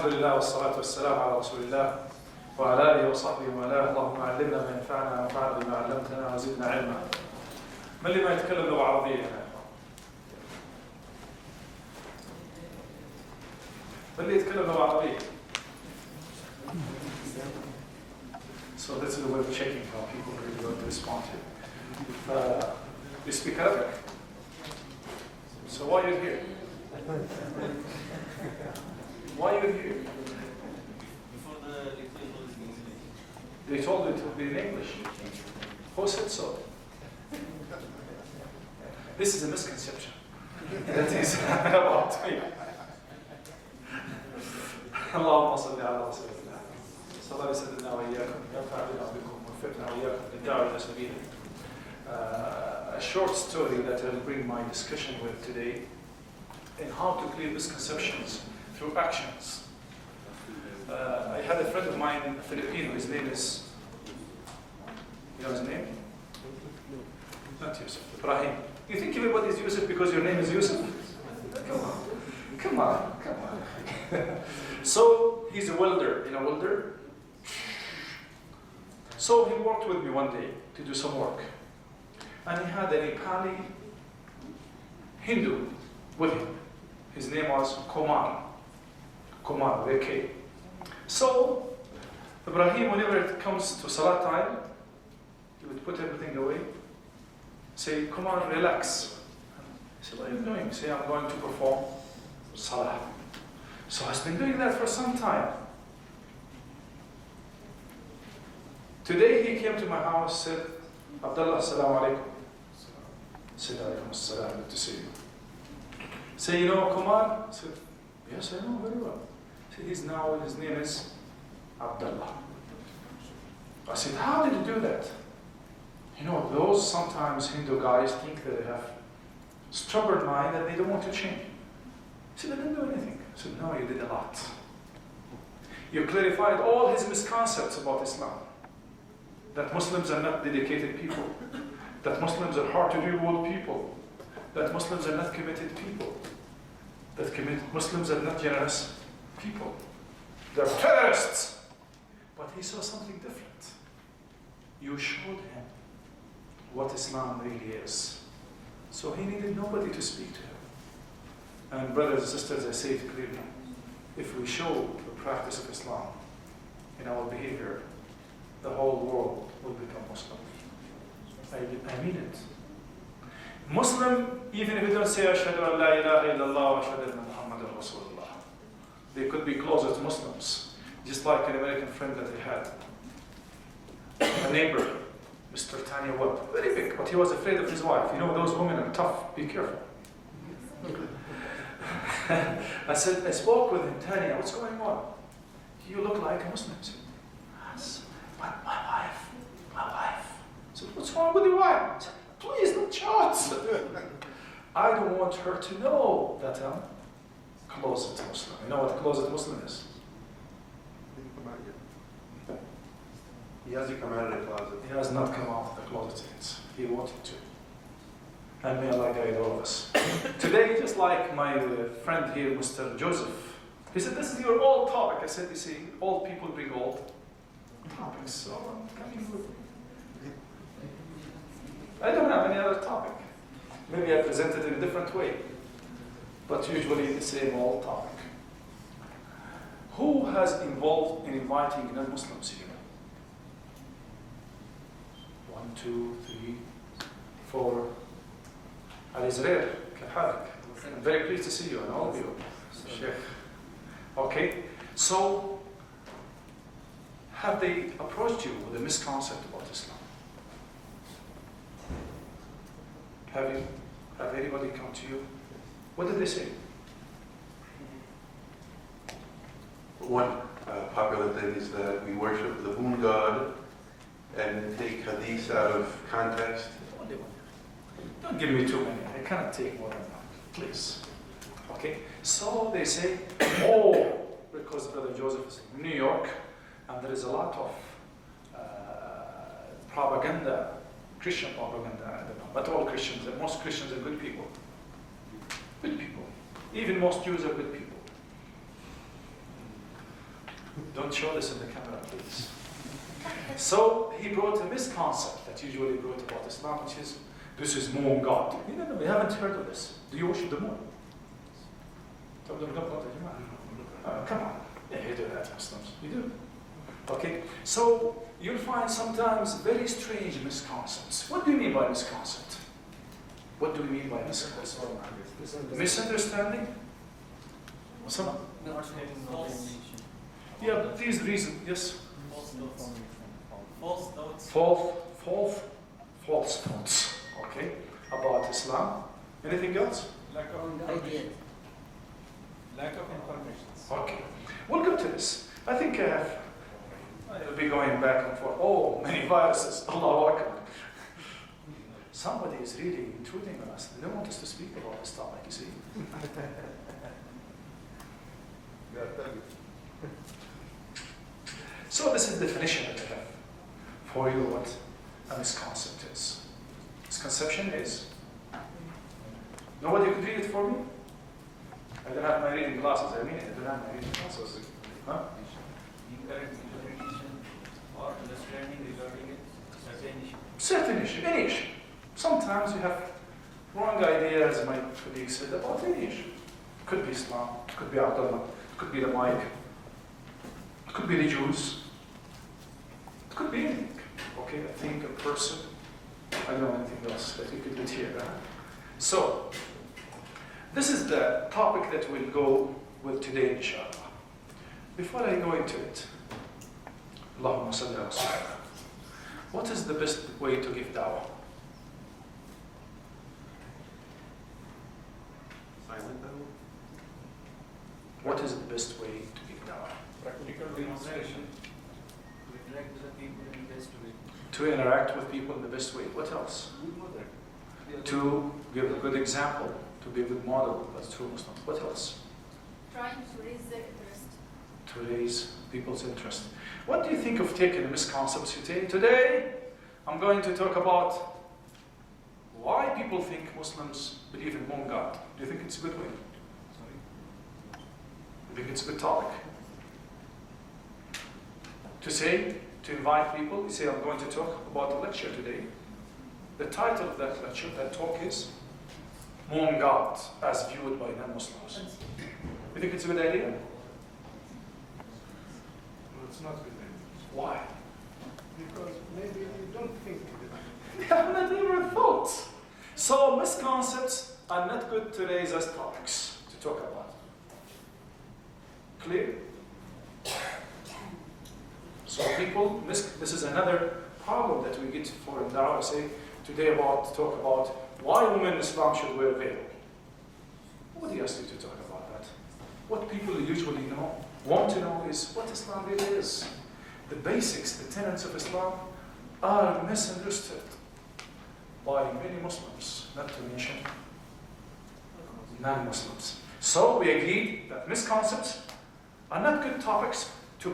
لله والصلاة والسلام على رسول الله وعلى آله وصحبه ومن والاه. اللهم علمنا ما ينفعنا وانفعنا بما علمتنا وزدنا علما. من اللي ما يتكلم لغة عربية هنا؟ من اللي يتكلم لغة عربية؟ So this is a way of checking how people really want to respond to. You speak Arabic? So why are you here? Why are you here? Before the lecture was in English. They told you to be in English. Who said so? This is a misconception. That is about me. اللهم صل على رسول الله. صلى الله عليه وسلم وإياكم ينفع بنا وبكم ووفقنا وإياكم للدعوة إلى سبيله. A short story that I'll bring my discussion with today in how to clear misconceptions through actions. I had a friend of mine, a Filipino, his name is, you know his name? Not Yusuf, Ibrahim. You think everybody is Yusuf because your name is Yusuf? Come on. So he's a welder, you know welder? So he worked with me one day to do some work. And he had a Nepali Hindu with him. His name was Kumar with a K. So Ibrahim, whenever it comes to Salah time, he would put everything away, say, Kumar, relax. He said, what are you doing? Say, I'm going to perform Salah. So I've been doing that for some time. Today he came to my house, said, Abdullah, assalamu alaikum. I said, alaikum assalam, good to see you. Say, you know Kumar? I said, yes, I know very well. He said, his name is Abdullah. I said, how did you do that? You know, those sometimes Hindu guys think that they have stubborn mind that they don't want to change. I said, I didn't do anything. I said, no, you did a lot. You clarified all his misconceptions about Islam. That Muslims are not dedicated people. That Muslims are hard to deal with people. That Muslims are not committed people. That Muslims are not generous people. They're terrorists. But he saw something different. You showed him what Islam really is. So he needed nobody to speak to him. And brothers and sisters, I say it clearly. If we show the practice of Islam in our behavior, the whole world will become Muslim. I mean it. Muslim, even if you don't say Ashhadu an la ilaha illallah wa ashhadu anna Muhammadan Rasulullah, they could be closet Muslims. Just like an American friend that I had, a neighbor, Mr. Tanya Webb, very big, but he was afraid of his wife. You know, those women are tough, be careful. I spoke with him, Tanya, what's going on? You look like a Muslim. He said, yes, but my wife. I said, what's wrong with your wife? He said, please don't shout. I don't want her to know that I'm closet Muslim. You know what a closet Muslim is? He hasn't come out of the closet. He has not come out of the closet yet. He wanted to. And may Allah guide all of us. Today, just like my friend here, Mr. Joseph, he said, this is your old topic. I said, you see, old people bring old topics. So I'm coming with I don't have any other topic. Maybe I present it in a different way. But usually the same old topic. Who has involved in inviting non-Muslims here? 1, 2, 3, 4. Ali Zrair, كيف حالك? I'm very pleased to see you and all of you. Sheikh. Okay, so have they approached you with a misconception about Islam? Have anybody come to you? What did they say? One popular thing is that we worship the moon god and take hadiths out of context. Don't give me too many. I cannot take more than that, please. Okay? So they say, oh, because Brother Joseph is in New York, and there is a lot of propaganda, Christian propaganda. But all Christians, most Christians are good people. Good people. Even most Jews are good people. Don't show this in the camera, please. So he brought a misconcept that usually brought about Islam, which is, this is moon god. No, we haven't heard of this. Do you worship the moon? Come on. Yeah, you do that, Muslims. You do. Okay? So you'll find sometimes very strange misconceptions. What do you mean by misconcept? What do we mean by misconcept? Misunderstanding? Some? Yeah, but these reasons, yes? False doubts. False thoughts. Okay? About Islam. Anything else? Lack of information. Lack of information. Okay. We'll go to this. I think I'll be going back and forth. Oh, many viruses. Allahu Akbar. Somebody is really intruding on us. They don't want us to speak about this topic, you see. So this is the definition that I have for you what a misconcept is. Misconception is. Nobody could read it for me? I don't have my reading glasses. I don't have my reading glasses. Huh? Incorrect interpretation or understanding regarding a certain issue. Certain issue, any issue. Sometimes you have wrong ideas, my colleague said, about any issue. It could be Islam, it could be Abdullah, it could be the mic, it could be the Jews, it could be anything. Okay, I think a person, I don't know anything else that you could get here. So, this is the topic that we'll go with today, inshallah. Before I go into it, Allahumma salli ala Rasulillah. What is the best way to give da'wah? Silent though? What is the best way to give da'wah? Practical demonstration. To interact with the people in the best way. To interact with people in the best way. What else? To give a good example, to be a good model as true Muslims. What else? Trying to raise their interest. To raise people's interest. What do you think of taking a misconception today? Today, I'm going to talk about why people think Muslims believe in one God. Do you think it's a good way? Do you think it's a good topic? To invite people, you say, I'm going to talk about a lecture today. The title of that lecture, that talk is Moon God as viewed by non-Muslims. You think it's a good idea? Well, it's not good idea. Why? Because maybe you don't think They have never thought. So misconcepts are not good to raise as topics to talk about. Clear? So people, this is another problem that we get for in Dawah. Say today talk about why women in Islam should wear a veil. Nobody asked you to talk about that. What people usually want to know is what Islam really is. The basics, the tenets of Islam are misunderstood by many Muslims, not to mention non-Muslims. So we agreed that misconcepts are not good topics to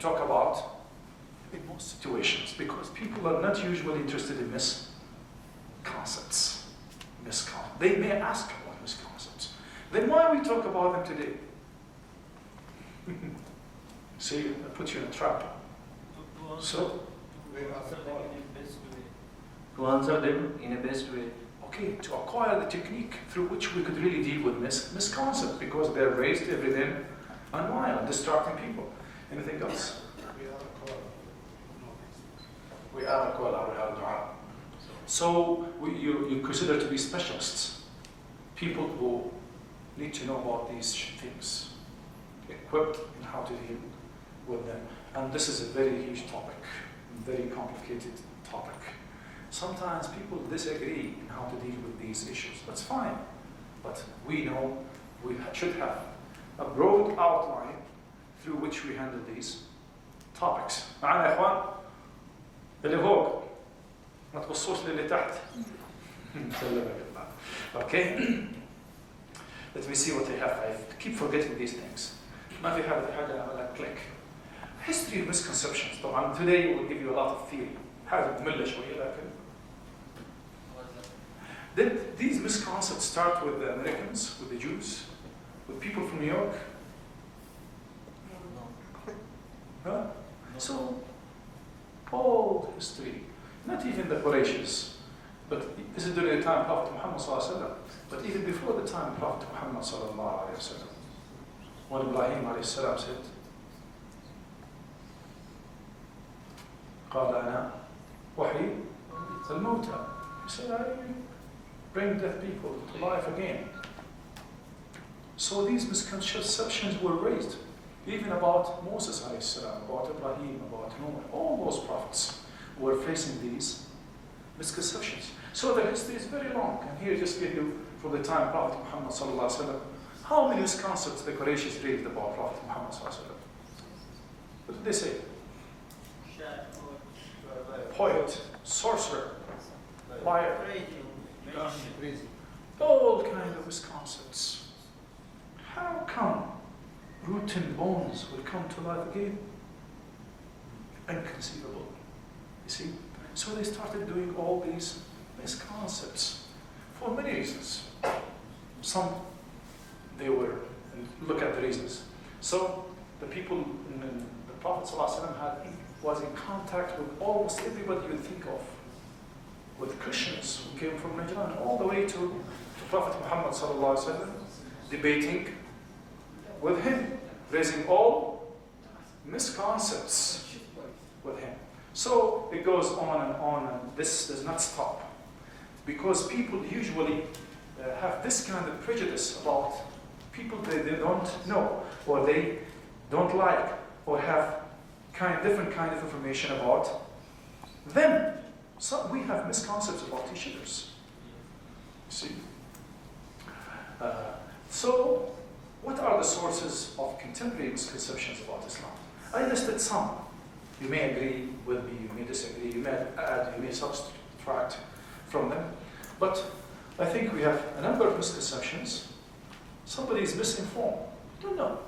talk about in most situations, because people are not usually interested in misconcepts. They may ask about misconcepts. Then why we talk about them today? See, I put you in a trap. So, To answer them in a best way. okay, to acquire the technique through which we could really deal with misconcepts, because they're raised every day and wild, distracting people. Anything else? We are a call, we are dua. So you consider to be specialists, people who need to know about these things, equipped in how to deal with them. And this is a very huge topic, very complicated topic. Sometimes people disagree in how to deal with these issues. That's fine, but we know we should have a broad outline through which we handle these topics. معنا يا إخوان؟ اللي فوق ما تبصوش للي تحت. Okay. Let me see what they have. I keep forgetting these things. ما في حاجة أعملها click. History of misconceptions. طبعا today will give you a lot of theory. حاجة مملة شوية لكن. Did these misconcepts start with the Americans, with the Jews, with people from New York? Huh? So, all history, not even the Qurayshis, but this is during the time of Prophet Muhammad sallallahu alaihi wasallam, but even before the time of Prophet Muhammad sallallahu alaihi wasallam, when Ibrahim alayhi salam said, قال أنا وحي الموتى. He said, I bring dead people to life again. So these misconceptions were raised, even about Moses alayhi salam, about Ibrahim, about Noah, all those prophets were facing these misconceptions. So the history is very long, and here just give you from the time of Prophet Muhammad sallallahu alaihi wasallam, how many misconceptions the Qurayshis raised about Prophet Muhammad sallallahu alaihi wasallam. What did they say? Poet, sorcerer, liar, all kinds of misconceptions. How come rotten bones will come to life again? Inconceivable. You see? So they started doing all these misconceptions for many reasons. Some, they were, and look at the reasons. So the people in the Prophet ﷺ was in contact with almost everybody you would think of, with Christians who came from Najran all the way to Prophet Muhammad ﷺ, debating with him, raising all misconceptions with him. So it goes on, and this does not stop. Because people usually have this kind of prejudice about people they don't know, or they don't like, or have different kind of information about them. So we have misconceptions about each other. See? So, what are the sources of contemporary misconceptions about Islam? I listed some. You may agree with me, you may disagree, you may add, you may subtract from them. But I think we have a number of misconceptions. Somebody is misinformed. Don't know.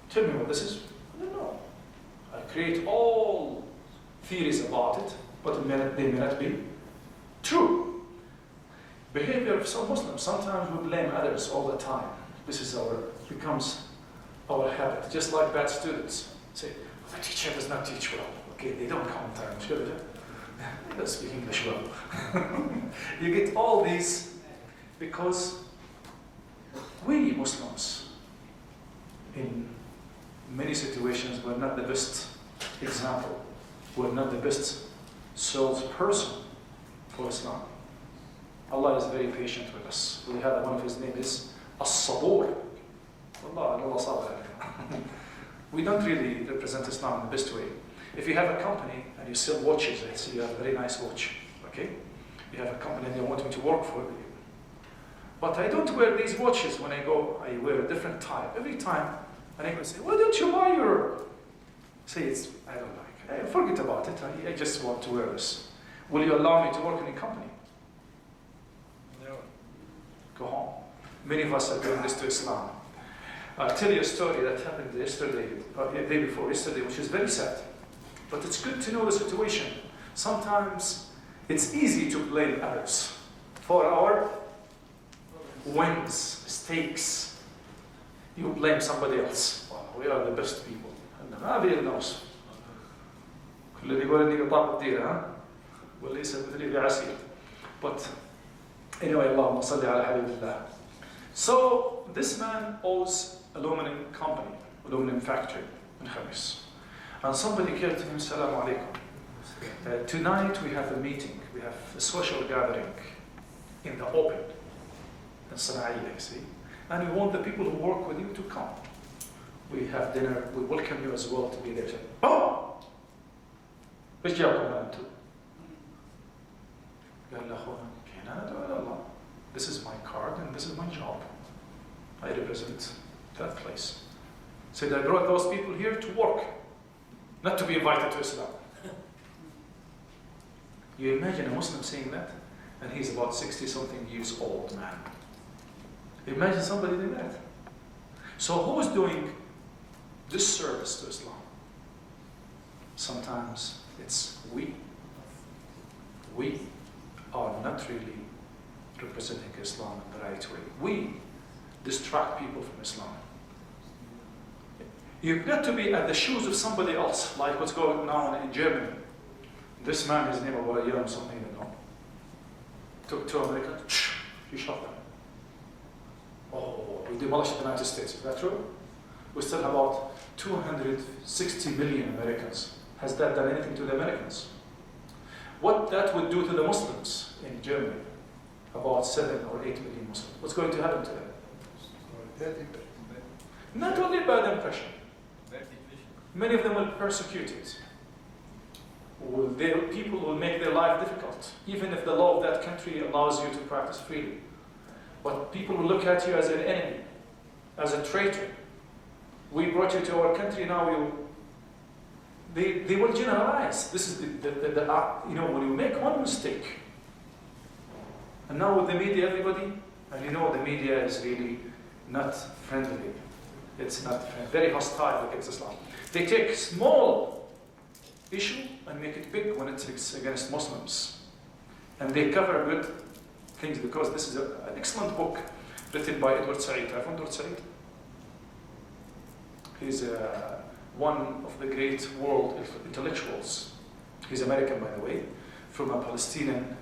Tell me what this is. I don't know. I create all theories about it, but they may not be true. Behavior of some Muslims. Sometimes we blame others all the time. This is becomes our habit. Just like bad students. Say, the teacher does not teach well. Okay, they don't come on time. They don't speak English well. You get all these because we Muslims, in many situations, were not the best example. We're not the best salesperson for Islam. Allah is very patient with us. We have one of his names is As-Sabur. Allah. We don't really represent Islam in the best way. If you have a company and you sell watches, let's say you have a very nice watch, okay? You have a company and you want me to work for you. But I don't wear these watches when I go, I wear a different type. Every time, and I go say, why don't you buy your... Say, I don't like it. Forget about it, I just want to wear this. Will you allow me to work in a company? No. Go home. Many of us are doing this to Islam. I'll tell you a story that happened yesterday, or the day before yesterday, which is very sad. But it's good to know the situation. Sometimes it's easy to blame others for our wins, mistakes. You blame somebody else. Well, we are the best people. ما أبي الناس. كل اللي يقول إني قطع الديرة ها وليس مثلي بعسير. But anyway, اللهم صل على حبيب الله. So this man owns aluminum company, aluminum factory in Khamis. And somebody came to him, Assalamu alaikum. Tonight we have a meeting, we have a social gathering in the open, in Sana'iyya, see? And we want the people who work with you to come. We have dinner, we welcome you as well to be there. Oh! ايش جابكم انتم؟ قال له اخونا كينا ندعو الى الله. This is my card and this is my job. I represent that place. Said I brought those people here to work, not to be invited to Islam. You imagine a Muslim saying that, and he's about 60-something years old, man. Imagine somebody doing that. So who is doing this service to Islam? Sometimes it's we. We are not really representing Islam in the right way. We distract people from Islam. You've got to be at the shoes of somebody else, like what's going on in Germany. This man, his name was something, you know, took 2 Americans, he shot them. Oh, we demolished the United States. Is that true? We still have about 260 million Americans. Has that done anything to the Americans? What that would do to the Muslims in Germany, about 7 or 8 million Muslims, what's going to happen to them? Not only bad impression, many of them will be persecuted. People will make their life difficult, even if the law of that country allows you to practice freely. But people will look at you as an enemy, as a traitor. We brought you to our country, now they will generalize. This is you know, when you make one mistake, and now with the media, everybody, and you know the media is really not friendly. It's not very hostile against Islam. They take small issue and make it big when it's against Muslims. And they cover good things, because this is an excellent book written by Edward Said. Have you Edward Said? He's one of the great world intellectuals. He's American, by the way, from a Palestinian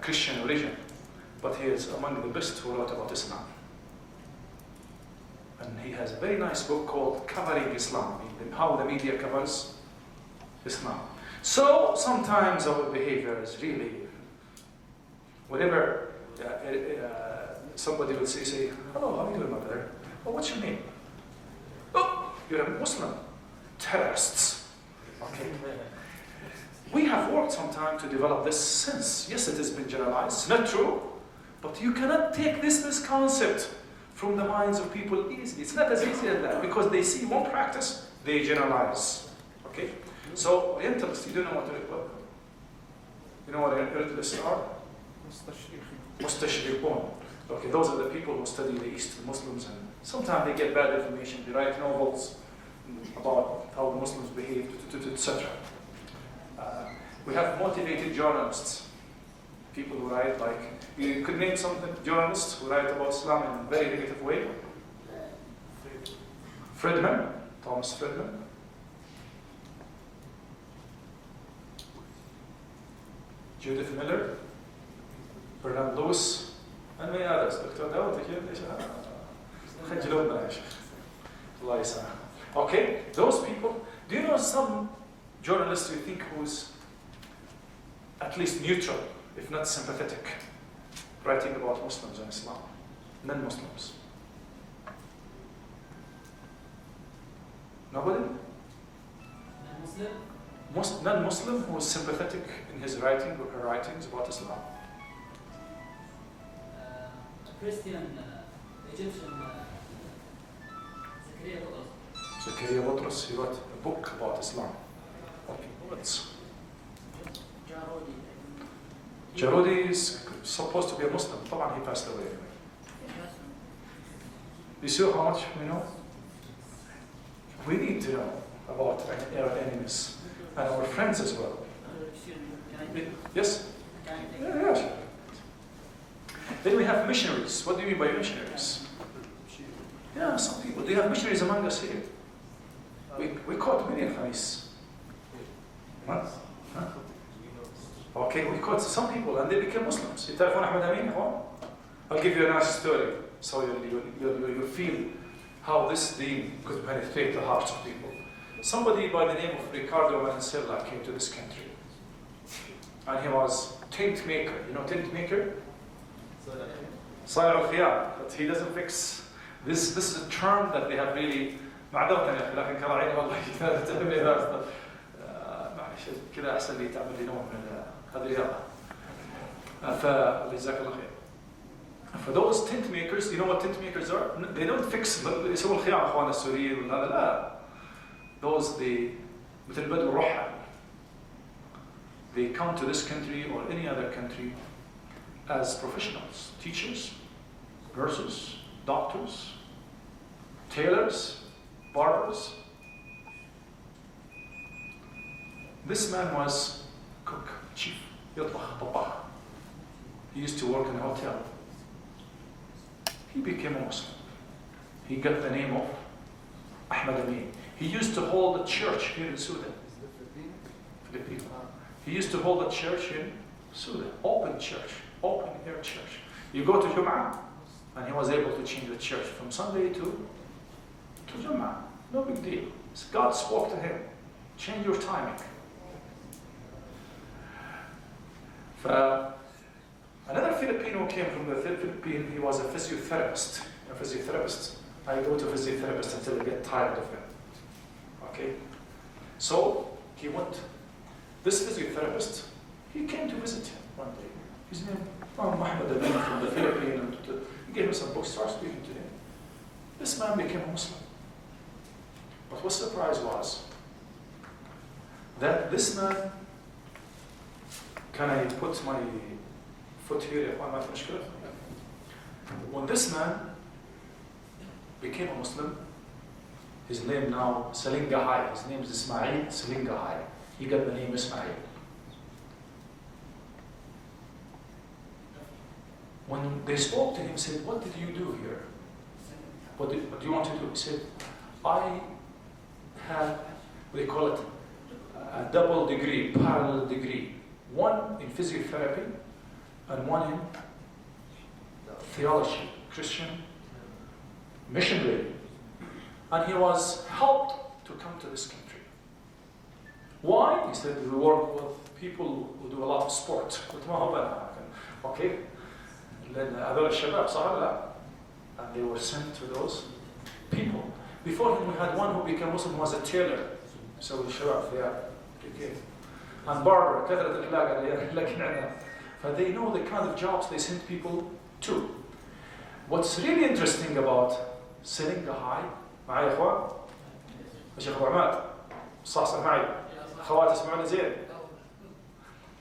Christian origin. But he is among the best who wrote about Islam. And he has a very nice book called Covering Islam, how the media covers Islam. So sometimes our behavior is really, whenever somebody will say, hello, how are you doing, my brother? Oh, what's your name? Oh, you're a Muslim. Terrorists. Okay. We have worked some time to develop this sense. Yes, it has been generalized. It's not true. But you cannot take this misconception from the minds of people easily. It's not as easy as that, because they see one practice, they generalize. Okay? So, Orientalists, you don't know what you know what Orientalists are? Mustashriqun. Okay, those are the people who study the East, the Muslims, and sometimes they get bad information. They write novels about how the Muslims behave, etc. We have motivated journalists, people who write like, you could name some journalists who write about Islam in a very negative way. Friedman, Thomas Friedman. Judith Miller, Bernard Lewis, and many others. Dr. Dawud, okay, those people. Do you know some journalists you think who's at least neutral, if not sympathetic, writing about Muslims and Islam, non-Muslims? Nobody? Non-Muslim who is sympathetic in his writing or her writings about Islam? Christian, Egyptian, Zakaria Butros, he wrote a book about Islam. Okay, what's Jarudi is supposed to be a Muslim. طبعا he passed away. You see how much we know? We need to know about our enemies and our friends as well. Yes? Yeah, sure. Then we have missionaries. What do you mean by missionaries? Yeah, some people. They have missionaries among us here. We caught many Khamis. Huh? Okay, we caught some people and they became Muslims. تعرفون أحمد أمين إخوان? I'll give you a nice story so you'll feel how this deen could penetrate the hearts of people. Somebody by the name of Ricardo Valenzuela came to this country. And he was tent maker. You know tent maker? صايع الخيام. But he doesn't fix. This is a term that they have really معذرة يا أخي لكن كراعين والله تعلمني هذا معلش كذا أحسن لي تعمل لي نوع من هذه الرياضة. فجزاك الله خير. For those tent makers, you know what tent makers are? They don't fix يسووا الخيام أخواننا السوريين ولا هذا لا. Those they مثل بدو الرحى. They come to this country or any other country as professionals, teachers, nurses, doctors, tailors, barbers. This man was cook, chief, يطبخ طباخ. He used to work in a hotel. He became a Muslim. He got the name of Ahmad Amin. He used to hold a church here in Sudan. Filipino. He used to hold a church in Sudan. Open church. Open air church. You go to Jum'ah, and he was able to change the church from Sunday to Jum'ah. No big deal. God spoke to him. Change your timing. Another Filipino came from the Philippines. He was a physiotherapist. I go to physiotherapist until I get tired of him. Okay? So, he went. This physiotherapist, he came to visit him one day. His name, Muhammad Amin from the Philippines. He gave him some books, started speaking to him. This man became a Muslim. But what surprise was that this man, can I put my foot here? When this man became a Muslim, his name now Salingahai. His name is Ismail Salingahai. He got the name Ismail. When they spoke to him, said, "What did you do here? What do you want to do?" He said, "I had, what do you call it, a double degree, parallel degree. One in physiotherapy and one in theology, Christian missionary." And he was helped to come to this country. Why? He said, "We work with people who do a lot of sport." Okay? And they were sent to those people. Before him, we had one who became Muslim who was a tailor. So and barber, but they know the kind of jobs they send people to. What's really interesting about Salingahai, معايا يا اخوان؟ يا شيخ ابو عماد صح معي؟ اخوات اسمعوني زين؟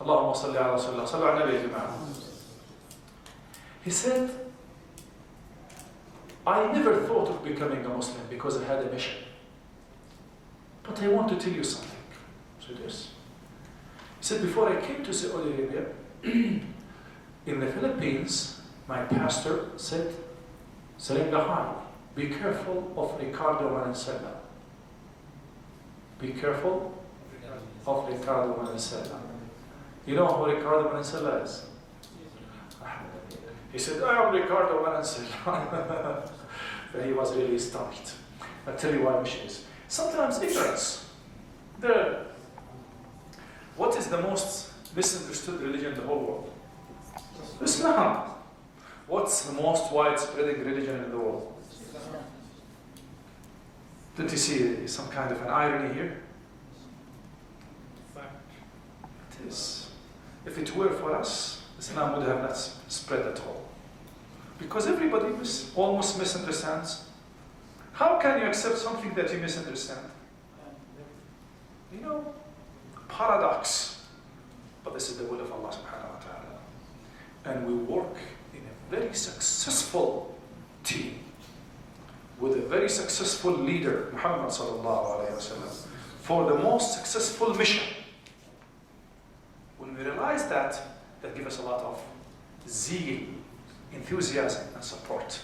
اللهم صل على رسول الله، صلوا على النبي يا جماعه. He said, "I never thought of becoming a Muslim because I had a mission. But I want to tell you something." So this. He said, "Before I came to Saudi Arabia, in the Philippines, my pastor said, Salingahai, be careful of Ricardo Manansela. Be careful of Ricardo Manansela." You know who Ricardo Manansela is? He said, "I am Ricardo Manansela." But he was really stumped. I'll tell you why mission is. Sometimes ignorance. What is the most misunderstood religion in the whole world? Islam. What's the most widespread religion in the world? Did you see some kind of an irony here? It is. If it were for us, Islam would have not spread at all. Because everybody almost misunderstands. How can you accept something that you misunderstand? You know, paradox. But this is the will of Allah subhanahu wa ta'ala. And we work in a very successful team with a very successful leader, Muhammad sallallahu alayhi wa sallam, for the most successful mission. When we realize that gives us a lot of zeal, enthusiasm, and support.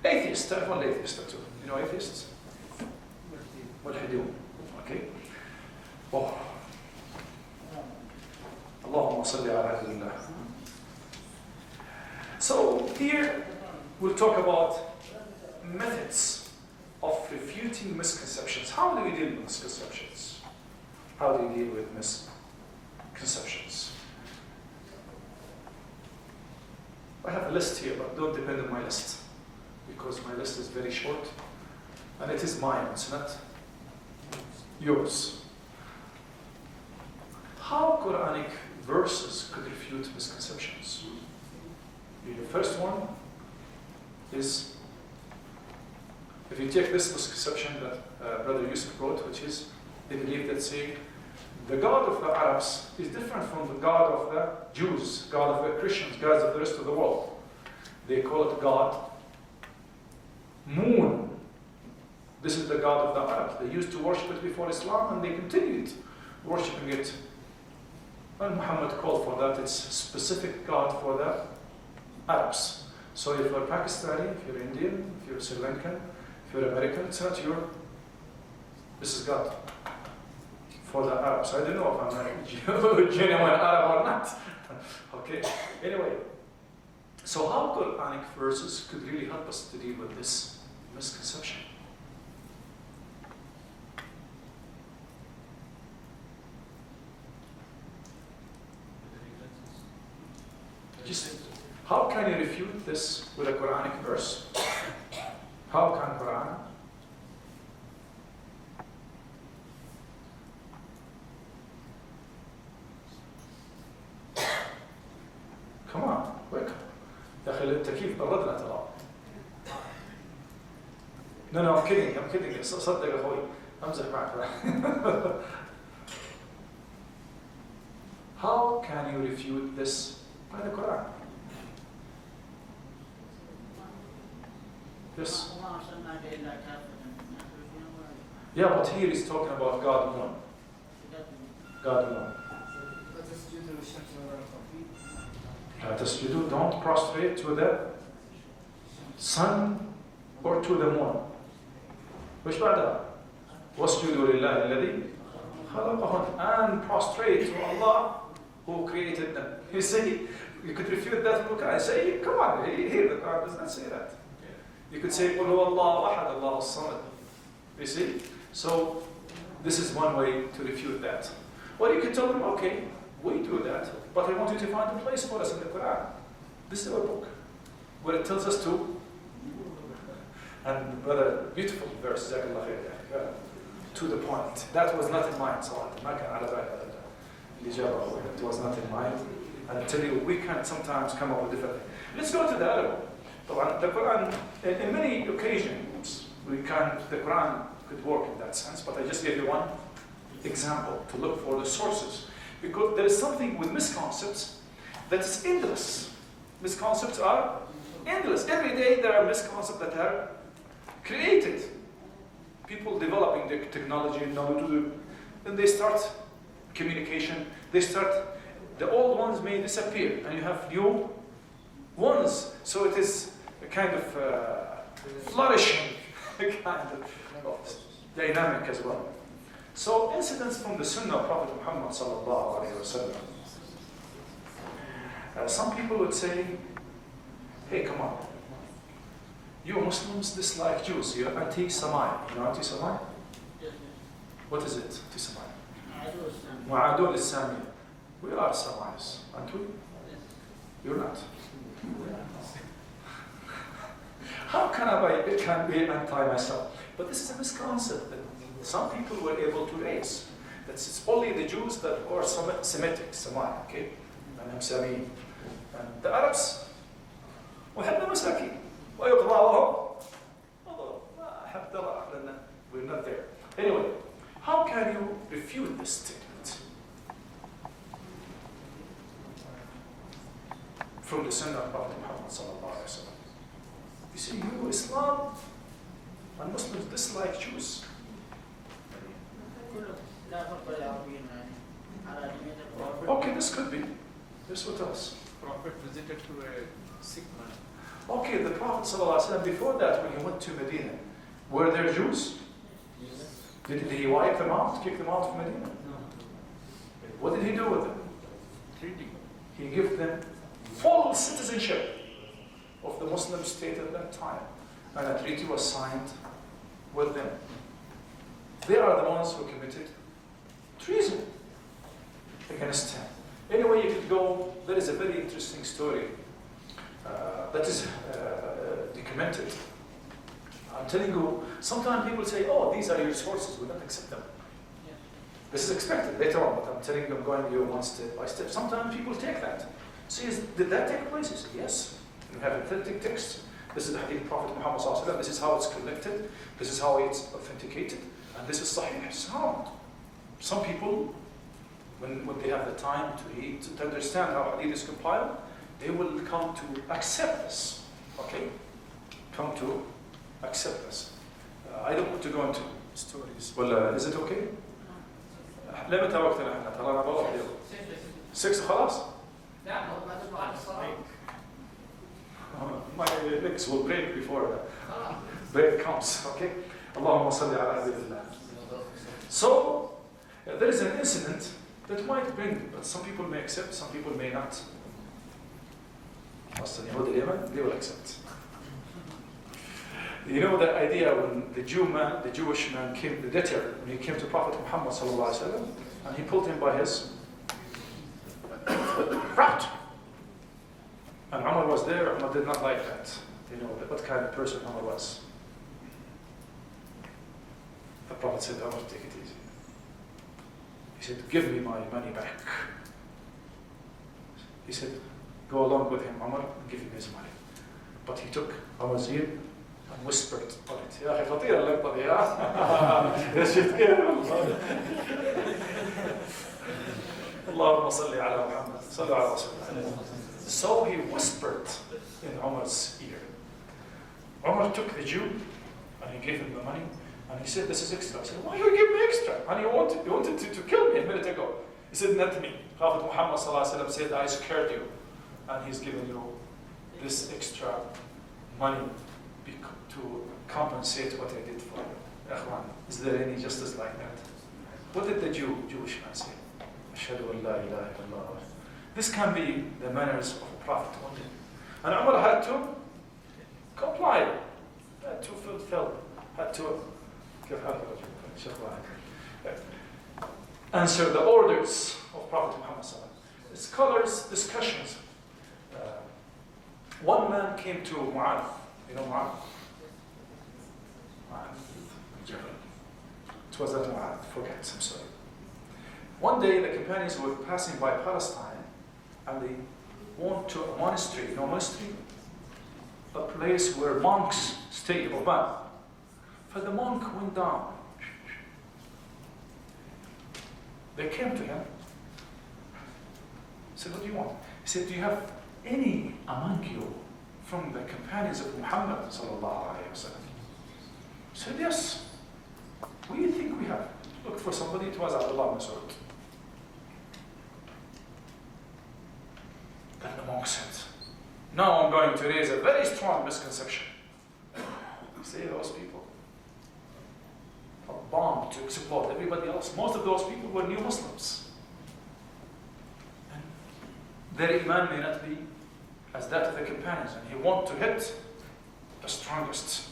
Atheists, everyone atheists too. You know atheists? Mulhidun. Okay? Oh. Allahumma salli ala Rasulillah. So here we'll talk about methods of refuting misconceptions. How do we deal with misconceptions? How do you deal with misconceptions? I have a list here, but don't depend on my list, because my list is very short, and it is mine, it's not yours. How Quranic verses could refute misconceptions? The first one is, if you take this misconception that Brother Yusuf wrote, which is, they believe that saying, the God of the Arabs is different from the God of the Jews, God of the Christians, gods of the rest of the world. They call it God Moon. This is the God of the Arabs. They used to worship it before Islam, and they continued worshipping it. And Muhammad called for that. It's a specific God for the Arabs. So if you're Pakistani, if you're Indian, if you're Sri Lankan, if you're American, it's not your This is God for the Arabs. I don't know if I'm a genuine Arab or not. Okay. Anyway, so how Quranic verses could really help us to deal with this misconception? Just how can you refute this with a Quranic verse? How can Quran? Come on, wake up. يا أخي التكييف بردنا ترى. No, I'm kidding. صدق يا أخوي. أمزح معك. How can you refute this by the Quran? Yes. Yeah, but here he's talking about God one. God one. تسجدوا, don't prostrate to the sun or to the moon. وش بعدها؟ واسجدوا لله الذي خلقهن, and prostrate to Allah who created them. You see, you could refute that book and say, come on, here the Quran does not say that. You could say, قُلْ هُوَ اللَّهُ أَحَدَ اللَّهُ الصَّمَدُ. You see? So, this is one way to refute that. Or you could tell them, okay, we do that, but I want you to find a place for us in the Quran. This is our book, where it tells us to, and brother, beautiful verse, Jazakallah khair, to the point. That was not in mind, so it was not in mind. And I tell you, we can sometimes come up with different things. Let's go to the other one. The Quran, in many occasions, the Quran could work in that sense, but I just gave you one example to look for the sources. Because there is something with misconceptions that is endless. Misconceptions are endless. Every day there are misconceptions that are created. People developing the technology, and they start communication. The old ones may disappear, and you have new ones. So it is a kind of flourishing kind of dynamic as well. So incidents from the Sunnah of Prophet Muhammad sallallahu alaihi wasallam. Some people would say, "Hey, come on, you Muslims dislike Jews. You're anti-Semite. You know anti-Semite? What is it? Anti-Semite? Mu'adul Islamiyya. We are Semites, aren't we? You're not. How can I be anti myself? But this is a misconception that some people were able to raise. That it's only the Jews that are Semitic, okay? And I'm Sami. And the Arabs, وحنا مساكين ويقضى لهم. We're not there. Anyway, how can you refute this statement from the Sunnah of Prophet Muhammad sallallahu alaihi wasallam? You see, you Islam and Muslims dislike Jews. Okay, this could be. This what else? Prophet visited to a sick man. Okay, the Prophet ﷺ, before that, when he went to Medina, were there Jews? Did he wipe them out, kick them out of Medina? No. What did he do with them? Treaty. He gave them full citizenship of the Muslim state at that time. And a treaty was signed with them. They are the ones who committed treason against him. Anyway, you could go, there is a very interesting story that is documented. I'm telling you, sometimes people say, oh, these are your sources, we don't accept them. Yeah. This is expected later on, but I'm telling you, I'm going you one step by step. Sometimes people take that. See, did that take place? He said, yes. You have authentic text. This is the hadith of Prophet Muhammad sallallahu alaihi wasallam. This is how it's collected. This is how it's authenticated. And this is sahih, sound. Some people, when they have the time to read, to understand how hadith is compiled, they will come to accept this. Okay? Come to accept this. I don't want to go into stories. Well, is it okay? لا متى وقتنا احنا ترانا بروح اليوم 6 خلاص. My legs will break before the break comes. Okay. اللهم صل على حبيب الله. So, there is an incident that might bring, but some people may accept, some people may not. They will accept. You know the idea when the Jewish man came, the debtor, when he came to Prophet Muhammad sallallahu alaihi wasallam, and he pulled him by his route. And Umar was there. Umar did not like that. You know what kind of person Umar was. The Prophet said, Umar, take it easy. He said, give me my money back. He said, go along with him, Umar, and give him his money. But he took Umar's ear and whispered on it. يا أخي خطيرة اللقطة دي يا شفت كيف؟ اللهم صل على محمد صلوا على رسول الله. So he whispered in Umar's ear. Umar took the Jew and he gave him the money and he said, this is extra. I said, why you give me extra? And he wanted to kill me a minute ago. He said, not me. Prophet Muhammad said, I scared you. And he's given you this extra money to compensate what I did for you. Ikhwan, is there any justice like that? What did the Jewish man say? Ashhadu an la ilaha illallah. This can be the manners of a prophet only. And Umar had to comply, had to fulfill, had to answer the orders of Prophet Muhammad. Scholars' discussions. One man came to Mu'adh. You know Mu'adh? It was at Mu'adh, forget, I'm sorry. One day the companions were passing by Palestine and they went to a monastery. You know monastery? A place where monks stay or ban. But the monk went down. They came to him. He said, what do you want? He said, do you have any among you from the companions of Muhammad sallallahu alayhi wa sallam? He said, yes. What do you think we have? Look for somebody. It was Abdullah Mas'ud. Then the monk said, now I'm going to raise a very strong misconception. See those people? A bomb to explode everybody else. Most of those people were new Muslims. And their iman may not be as that of the companions, and he wanted to hit the strongest.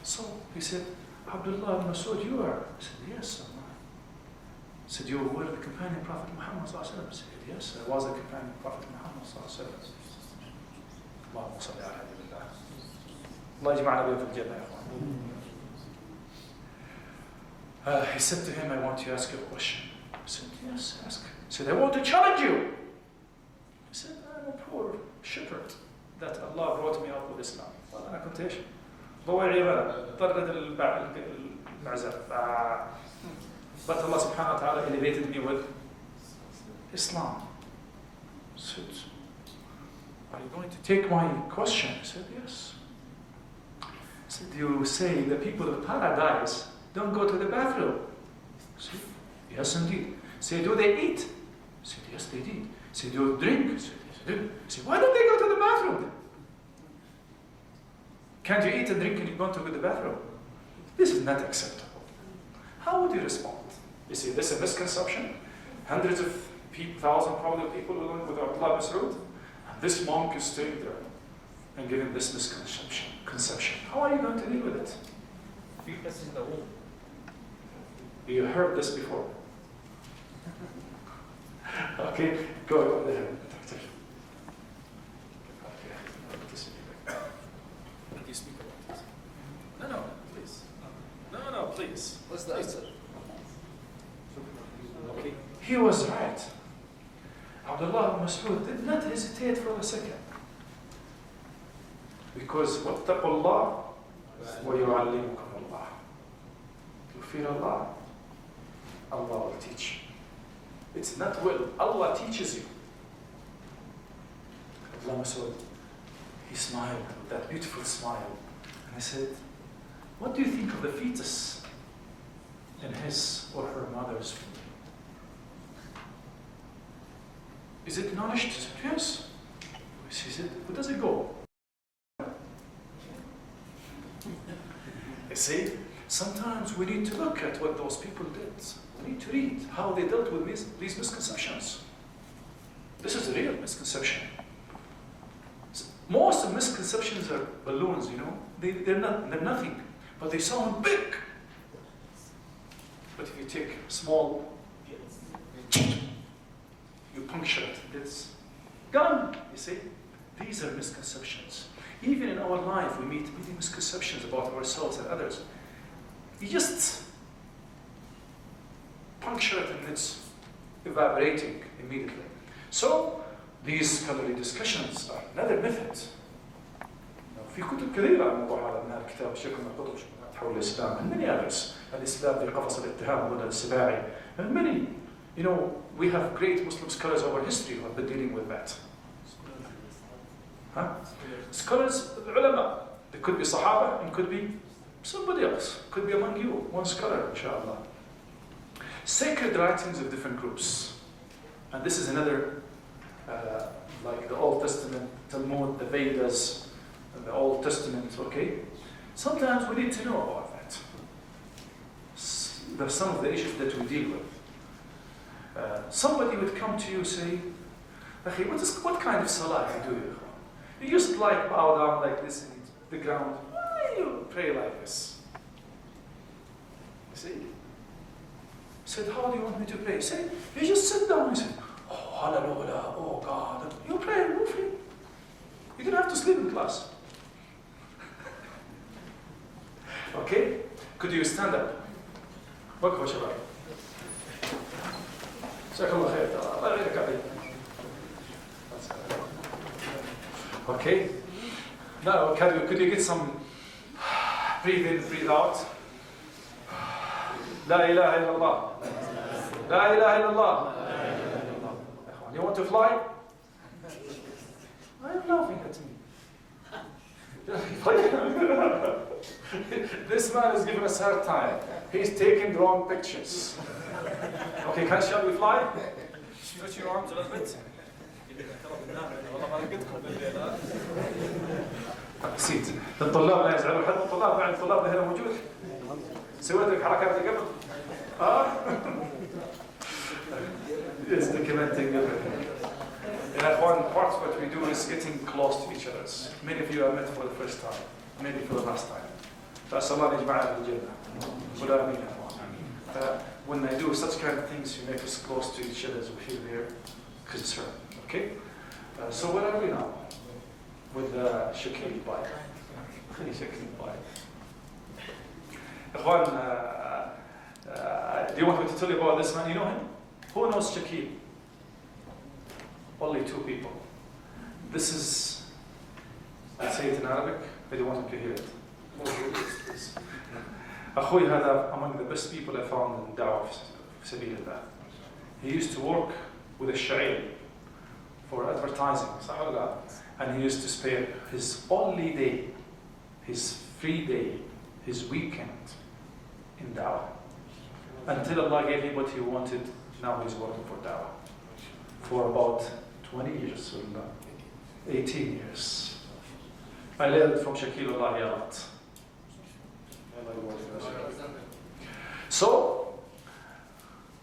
So he said, Abdullah Mas'ud, you are? He said, yes, I'm. He said, you were the companion Prophet Muhammad sallallahu alaihi wasallam? He said, yes, I was the companion Prophet Muhammad sallallahu alaihi wasallam. اللهم صل على نبي الله. الله يجمعنا بهم في الجنة يا اخوان. He said to him, I want to ask you a question. He said, yes, ask. He said, I want to challenge you. He said, I'm a poor shepherd that Allah brought me up with Islam. Well, أنا كنت إيش؟ ضوعي بلا طرد المعزة. But Allah subhanahu wa ta'ala elevated me with Islam. He said, are you going to take my question? He said, yes. He said, you say the people of paradise don't go to the bathroom. He said, yes, indeed. He said, do they eat? He said, yes, they did. He said, do you drink? He said, yes, they do. He said, why don't they go to the bathroom then? Can't you eat and drink and you don't go to the bathroom? This is not acceptable. How would you respond? You see, this is a misconception. Hundreds of people, thousands probably people who went with Abdullah Mas'ud. This monk is staying there and giving this misconception. How are you going to deal with it? Fetus in the womb. You heard this before. Okay, go ahead. What do you speak about it? No, please. No, please. What's the answer? Okay, he was right. Abdullah Mas'ud did not hesitate for a second. Because وَاتَّقُوا اللَّهَ وَيُعَلِّمُكُمُ اللَّهُ. You fear Allah, Allah will teach you. It's not will, Allah teaches you. Abdullah Mas'ud, he smiled with that beautiful smile. And he said, what do you think of the fetus in his or her mother's womb? Is it nourished? He said, yes. He said, where does it go? You see? Sometimes we need to look at what those people did. We need to read how they dealt with these misconceptions. This is a real misconception. Most of misconceptions are balloons, you know. They're nothing, but they sound big. But if you take small, you puncture it, it's gone. You see, these are misconceptions. Even in our life, we meet many misconceptions about ourselves and others. You just puncture it and it's evaporating immediately. So these scholarly discussions are another method. في كتب كثيرة عن الموضوع هذا من الكتاب شكل من الكتب حول الإسلام and many others. الإسلام في قفص الاتهام ضد السباعي and many. You know, we have great Muslim scholars over history who have been dealing with that. Huh? Scholars, ulama. They could be Sahaba and could be somebody else. Could be among you, one scholar, inshallah. Sacred writings of different groups. And this is another, like the Old Testament, Talmud, the Vedas, and the Old Testament, okay? Sometimes we need to know about that. There's some of the issues that we deal with. Somebody would come to you and say, what kind of salah do you? You just like bow down like this in the ground. Why you pray like this? You see? I said, how do you want me to pray? He said, you just sit down. He said, oh, hallelujah, oh God. You pray, you free. You don't have to sleep in class. Okay? Could you stand up? وقفوا شباب. جزاك الله خير. الله يعينك عليك. Okay? Now, could you get some breathe in, breathe out? لا إله إلا الله. لا إله إلا الله. You want to fly? Why are you laughing at me? This man is giving us a hard time. He's taking the wrong pictures. Okay, shall we fly? Stretch your arms a little bit. نسيت الطلاب لا يزعلوا حد الطلاب بعد الطلاب هنا موجود سويت لك حركات اللي قبل It's documenting everything. And one part of what we do is getting close to each other. Many of you have met for the first time, maybe for the last time. فأسأل الله أن يجمعنا بالجنة. ولا أمين When I do such kind of things, you make us close to each other as we feel here concerned. Okay? So where are we now? With the Shakil bike. Shakil bike. Ikhwan, do you want me to tell you about this man? You know him? Who knows Shakil? Only two people. This is, I'll say it in Arabic, but you want him to hear it. أخوي هذا among the best people I found in Da'wah في سبيل الله. He used to work with a sha'ir for advertising, and he used to spare his only day, his free day, his weekend in Da'wah. Until Allah gave him what he wanted, now he's working for Da'wah. For about 20 years, 18 years. I learned from Shakil Allah a lot. So,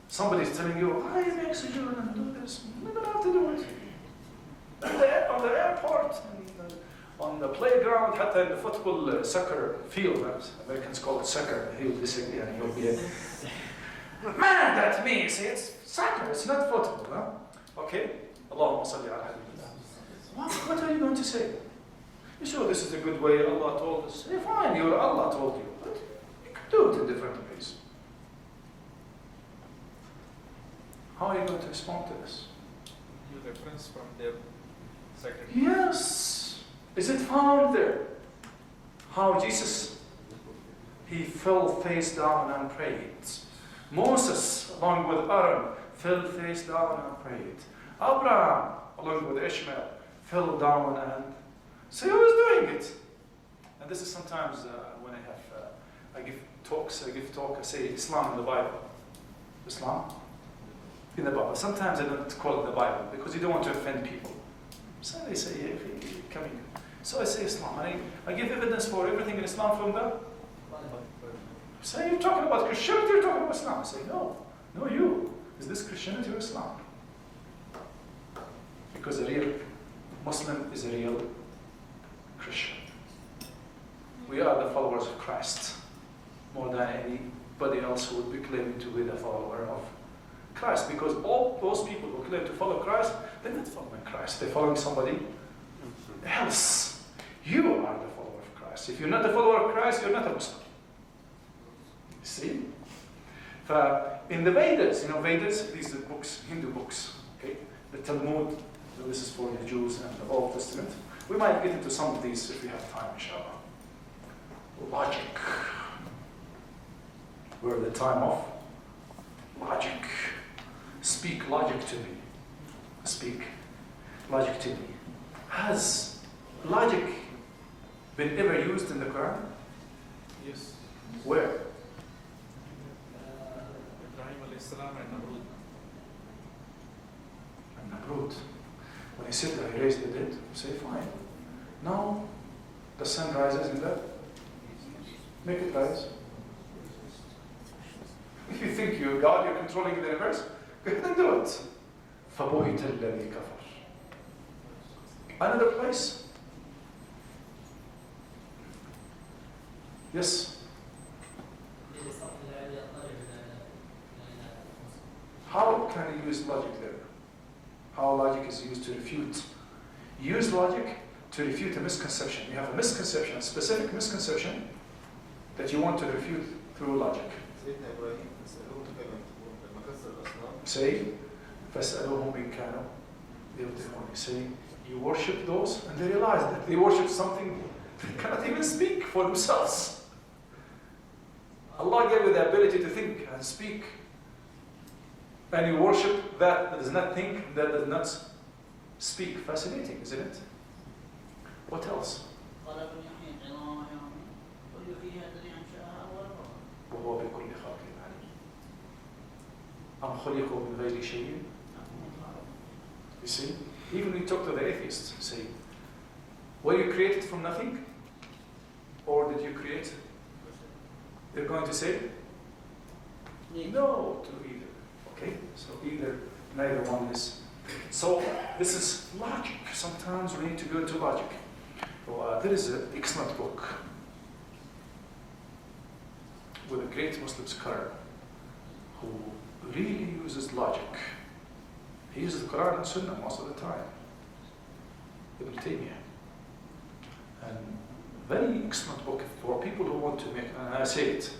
somebody's telling you, I make sujood and do this. You don't have to do it. On the airport, and, on the playground, حتى in the football soccer field, Americans call it soccer, he'll disagree and he'll be mad at me. Say it's soccer, it's not football. Huh? Okay? Allahumma salli ala habibina. What are you going to say? You sure this is a good way Allah told us? Hey, fine, Allah told you. But you can do it in different ways. How are you going to respond to this? You reference from their sacred. Yes. Is it found there? How Jesus, he fell face down and prayed. Moses, along with Aaron, fell face down and prayed. Abraham, along with Ishmael, fell down and so he was doing it. And this is sometimes when I give talks, I say Islam in the Bible. Islam in the Bible. Sometimes I don't call it the Bible because you don't want to offend people. So they say, coming. So I say Islam. I give evidence for everything in Islam from the Say you're talking about Christianity, you're talking about Islam. I say, no, you. Is this Christianity or Islam? Because a real Muslim is a real Christian. We are the followers of Christ more than anybody else who would be claiming to be the follower of Christ. Because all those people who claim to follow Christ, they're not following Christ. They're following somebody else. You are the follower of Christ. If you're not the follower of Christ, you're not a Muslim. See? In the Vedas, Vedas, these are books, Hindu books, okay? The Talmud, this is for the Jews, and the Old Testament. We might get into some of these if we have time, inshallah. Logic. We're at the time of logic. Speak logic to me. Speak logic to me. Has logic been ever used in the Quran? Yes. Where? Ibrahim alayhi salam and Namrud. And Namrud. When he said that he raised the dead, say fine. Now the sun rises in the. Make it rise. If you think you're God, you're controlling the universe, go ahead and do it. فَبُهِتَ الَّذِي كَفَرَ. Another place. Yes. How can you use logic there? How logic is used to refute. Use logic to refute a misconception. You have a misconception, a specific misconception that you want to refute through logic. Say, فَاسْأَلُوهُمْ إِنْ كَانُوا يَبْتِغُونَ. Say, you worship those, and they realize that they worship something they cannot even speak for themselves. Allah gave you the ability to think and speak, and you worship that does not think, that does not speak. Fascinating, isn't it? What else? وهو بكل خلق عليم. أم خلقوا من غير شيء. You see, even we talk to the atheists, say, were you created from nothing, or did you create? They're going to say, no to either. Okay, so neither one is. So this is logic. Sometimes we need to go into logic. There is an excellent book with a great Muslim scholar who really uses logic. He uses the Quran and Sunnah most of the time. Ibn Taymiyyah. And very excellent book for people who want to make, and I say it,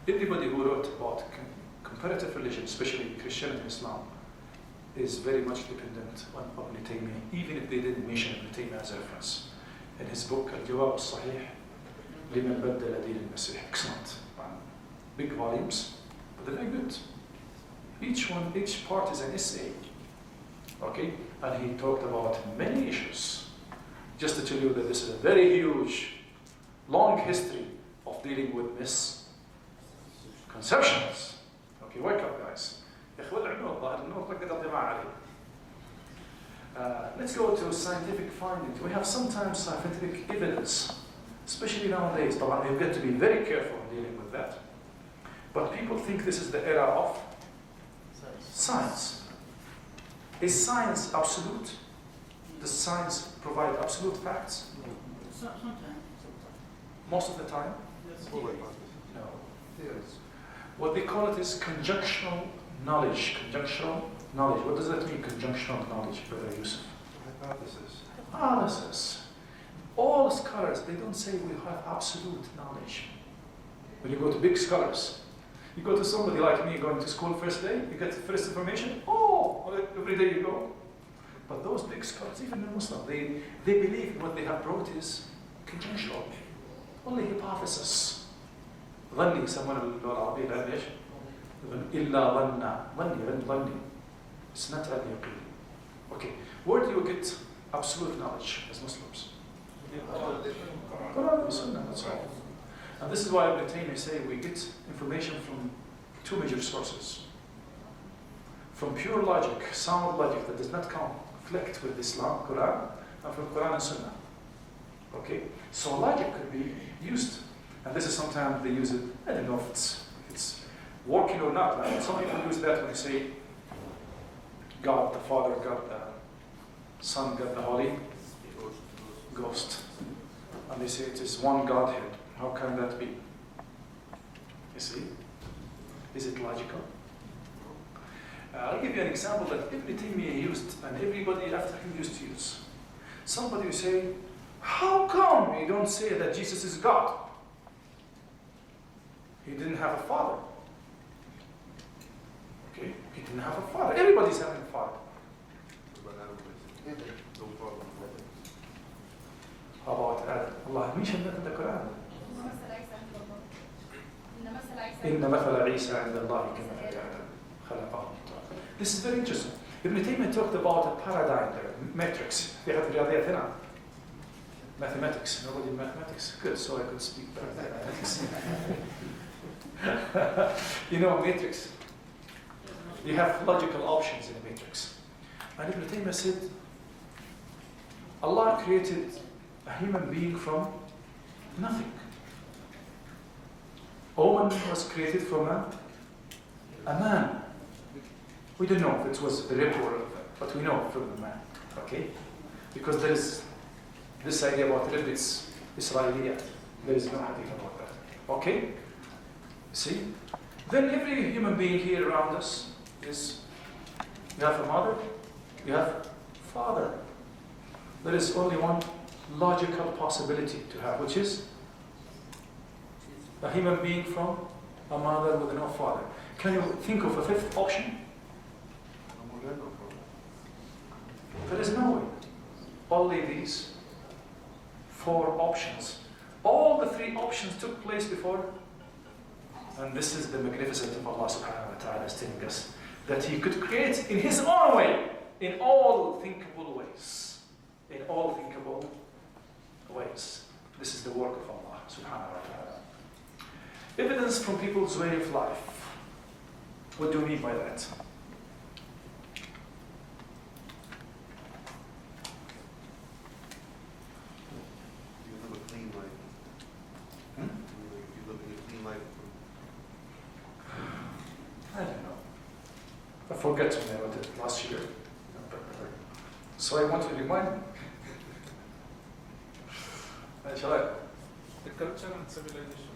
everybody who wrote about comparative religion, especially Christianity and Islam, is very much dependent on Ibn Taymiyyah, even if they didn't mention Ibn Taymiyyah as a reference. In his book, الجواب الصحيح لمن بدل دين المسيح. Excellent. Big volumes, but they're very good. Each part is an essay. Okay? And he talked about many issues. Just to tell you that this is a very huge, long history of dealing with misconceptions. Okay, wake up, guys. Let's go to scientific findings. We have sometimes scientific evidence, especially nowadays. But we've got to be very careful in dealing with that. But people think this is the era of science. Is science absolute? Does science provide absolute facts? Sometimes. Most of the time? No. What they call it is conjunctional knowledge. Conjunctional knowledge. What does that mean, conjunctional knowledge, Brother Yusuf? Hypothesis. All scholars, they don't say we have absolute knowledge. When you go to big scholars, you go to somebody like me going to school first day, you get first information, every day you go. But those big scholars, even the Muslim, they believe what they have brought is conjectural, only hypothesis. ظني يسمونه باللغة العربية الآن ايش؟ إلا ظني. It's not an yaqeen. Okay, where do you get absolute knowledge as Muslims? Quran and Sunnah, that's all. And this is why Ibn Taymiyyah say we get information from two major sources. From pure logic, sound logic that does not conflict with Islam, Quran, and from Quran and Sunnah. Okay? So logic could be used. And this is sometimes they use it, I don't know if it's working or not. I mean, some people use that when they say God the Father, God the Son, God the Holy Ghost. And they say it is one Godhead. How can that be? You see? Is it logical? I'll give you an example that Ibn Taymiyyah used and everybody after him used to use. Somebody will say, how come you don't say that Jesus is God? He didn't have a father. Okay? He didn't have a father. Everybody's having a father. How about Adam? Allah mentioned that in the Quran. إن مثل عيسى عند الله كمثل آدم خلقه. This is very interesting. Ibn Taymiyyah talked about a paradigm there, matrix. في حد الرياضيات هنا. Mathematics. Nobody in mathematics? Good, so I could speak mathematics. You know, matrix. You have logical options in a matrix. And Ibn Taymiyyah said, Allah created a human being from nothing. A woman was created from a man. We don't know if it was the rib or, but we know from the man. Okay? Because there is this idea about rib, it's Israeliyat. There is no hadith about that. Okay? See? Then every human being here around us is, you have a mother, you have a father. There is only one logical possibility to have, which is a human being from a mother with no father. Can you think of a fifth option? There is no way. Only these 4 options. All the 3 options took place before. And this is the magnificence of Allah subhanahu wa ta'ala is telling us that He could create in His own way, in all thinkable ways. In all thinkable ways. This is the work of Allah subhanahu wa ta'ala. Evidence from people's way of life. What do you mean by that? You live a clean life. You live a clean life. I don't know. I forgot when I wrote it last year. So I want to remind. Shall I? The culture and civilization.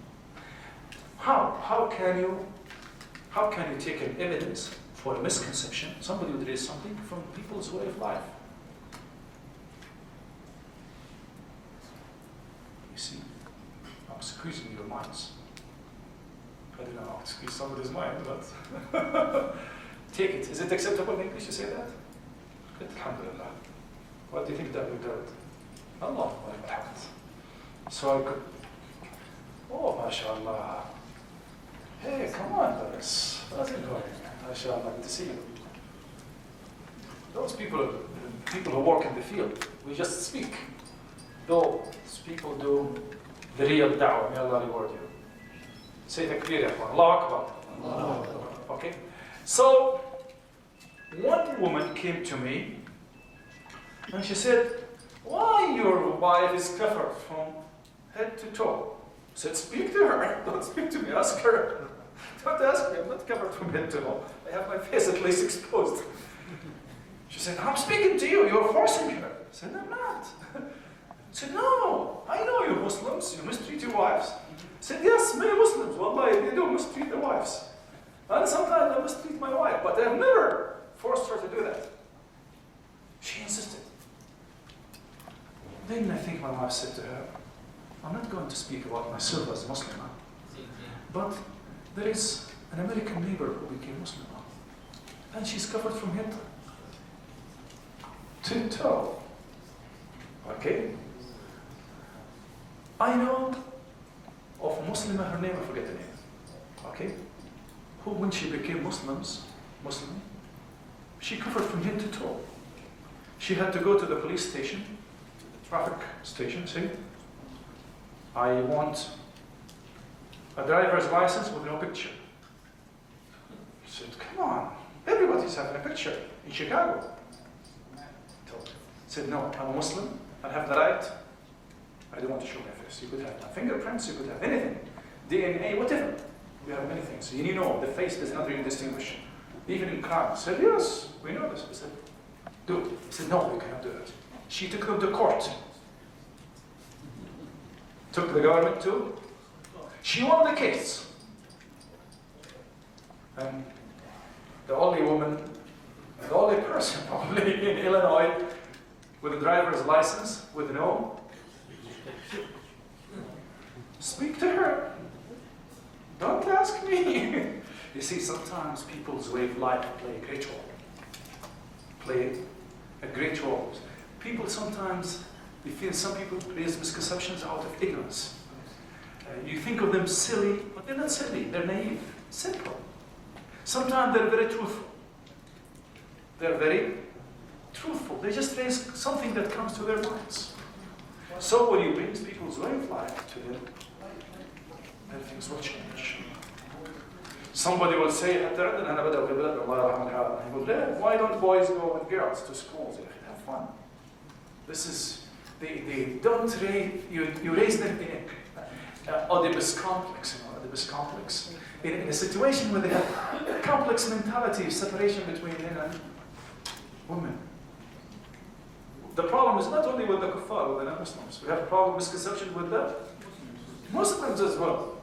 How can you take an evidence for a misconception? Somebody would raise something from people's way of life. You see, I'm squeezing your minds. I don't know how to squeeze somebody's mind, but take it. Is it acceptable in English to say that? Good, alhamdulillah. What do you think that would do it? Allah, so I could. Oh, mashallah. Hey, come on, brothers. How's it going? MashaAllah, good to see you. Those people who work in the field, we just speak. Those people do the real da'wah. May Allah reward you. Say takbir, Allahu Akbar. Allah Akbar. Okay? So, one woman came to me and she said, why your wife is covered from head to toe? I said, speak to her. Don't speak to me. Ask her. Don't ask me. I'm not covered from head to toe. I have my face at least exposed. She said, I'm speaking to you. You're forcing her. I said, I'm not. I said, no. I know you're Muslims. You mistreat your wives. I said, yes, many Muslims. Wallahi, they do mistreat their wives. And sometimes I mistreat my wife. But I've never forced her to do that. She insisted. Then I think my wife said to her, I'm not going to speak about myself as a Muslim, but there is an American neighbor who became Muslim, and she's covered from head to toe. Okay? I know of a Muslim, her name, I forget the name. Okay? Who, when she became Muslim, she covered from head to toe. She had to go to the police station, traffic station, say, I want a driver's license with no picture. She said, come on, everybody's having a picture in Chicago. Said, no, I'm a Muslim, I have the right, I don't want to show my face. You could have fingerprints, you could have anything. DNA, whatever. We have many things. You know, the face does not really distinguish. Even in crime. I said, yes, we know this. I said, do it. He said, no, we cannot do that. She took them to court. Took the government to. She won the case. And the only woman, the only person probably in Illinois with a driver's license, with no. Speak to her. Don't ask me. You see, sometimes people's way of life play a great role. Play a great role. People sometimes, they feel some people raise misconceptions out of ignorance. You think of them silly, but they're not silly. They're naive, simple. Sometimes they're very truthful. They're very truthful. They just raise something that comes to their minds. So when you bring people's way of life to them, then things will change. Somebody will say, why don't boys go with girls to schools? Have fun. This is, they don't raise, you raise them in a Oedipus complex, Oedipus complex. In a situation where they have a complex mentality of separation between men and women. The problem is not only with the kuffar, with the non-Muslims. We have a problem, misconception with the Muslims as well.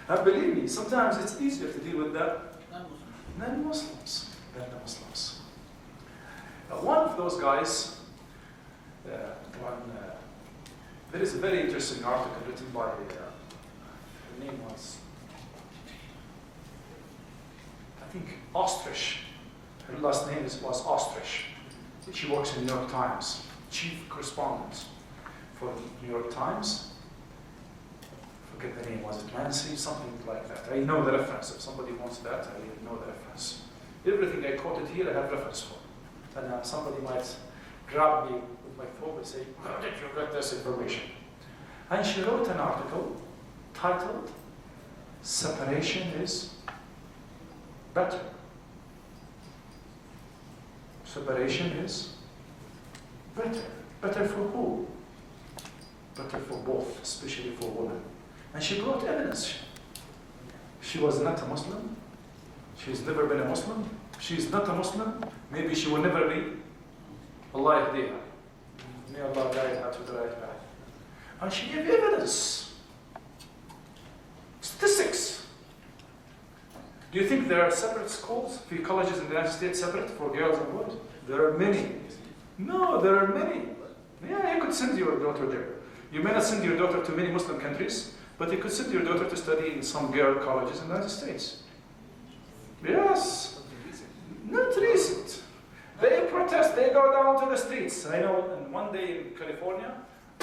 And believe me, sometimes it's easier to deal with the non-Muslims than the Muslims. One of those guys, there is a very interesting article written by, her name was, I think, Ostrich. Her last name was Ostrich. She works in the New York Times, chief correspondent for the New York Times. Forget the name, was it Nancy? Something like that. I know the reference. If somebody wants that, I know the reference. Everything I quoted here, I have reference for. And somebody might grab me with my phone and say, where did you get this information? And she wrote an article titled, Separation is Better. Separation is better. Better for who? Better for both, especially for women. And she brought evidence. She was not a Muslim. She's never been a Muslim. She's not a Muslim. Maybe she will never be. Allah yahdiha. May Allah guide her to the right path. And she gave evidence. Statistics. Do you think there are separate schools, few colleges in the United States separate for girls and boys? There are many. No, there are many. Yeah, you could send your daughter there. You may not send your daughter to many Muslim countries, but you could send your daughter to study in some girl colleges in the United States. Yes. Not recent. They protest, they go down to the streets. I know, and one day in California,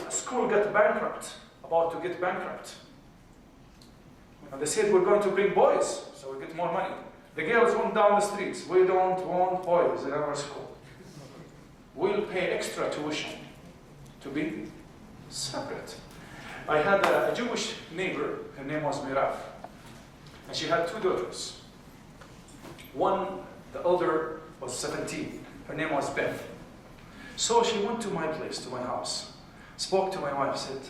a school got bankrupt, about to get bankrupt. And they said, we're going to bring boys, so we get more money. The girls went down the streets. We don't want boys in our school. We'll pay extra tuition to be separate. I had a Jewish neighbor, her name was Mirav, and she had two daughters. One, the older, was 17. Her name was Beth. So she went to my place, to my house, spoke to my wife, said,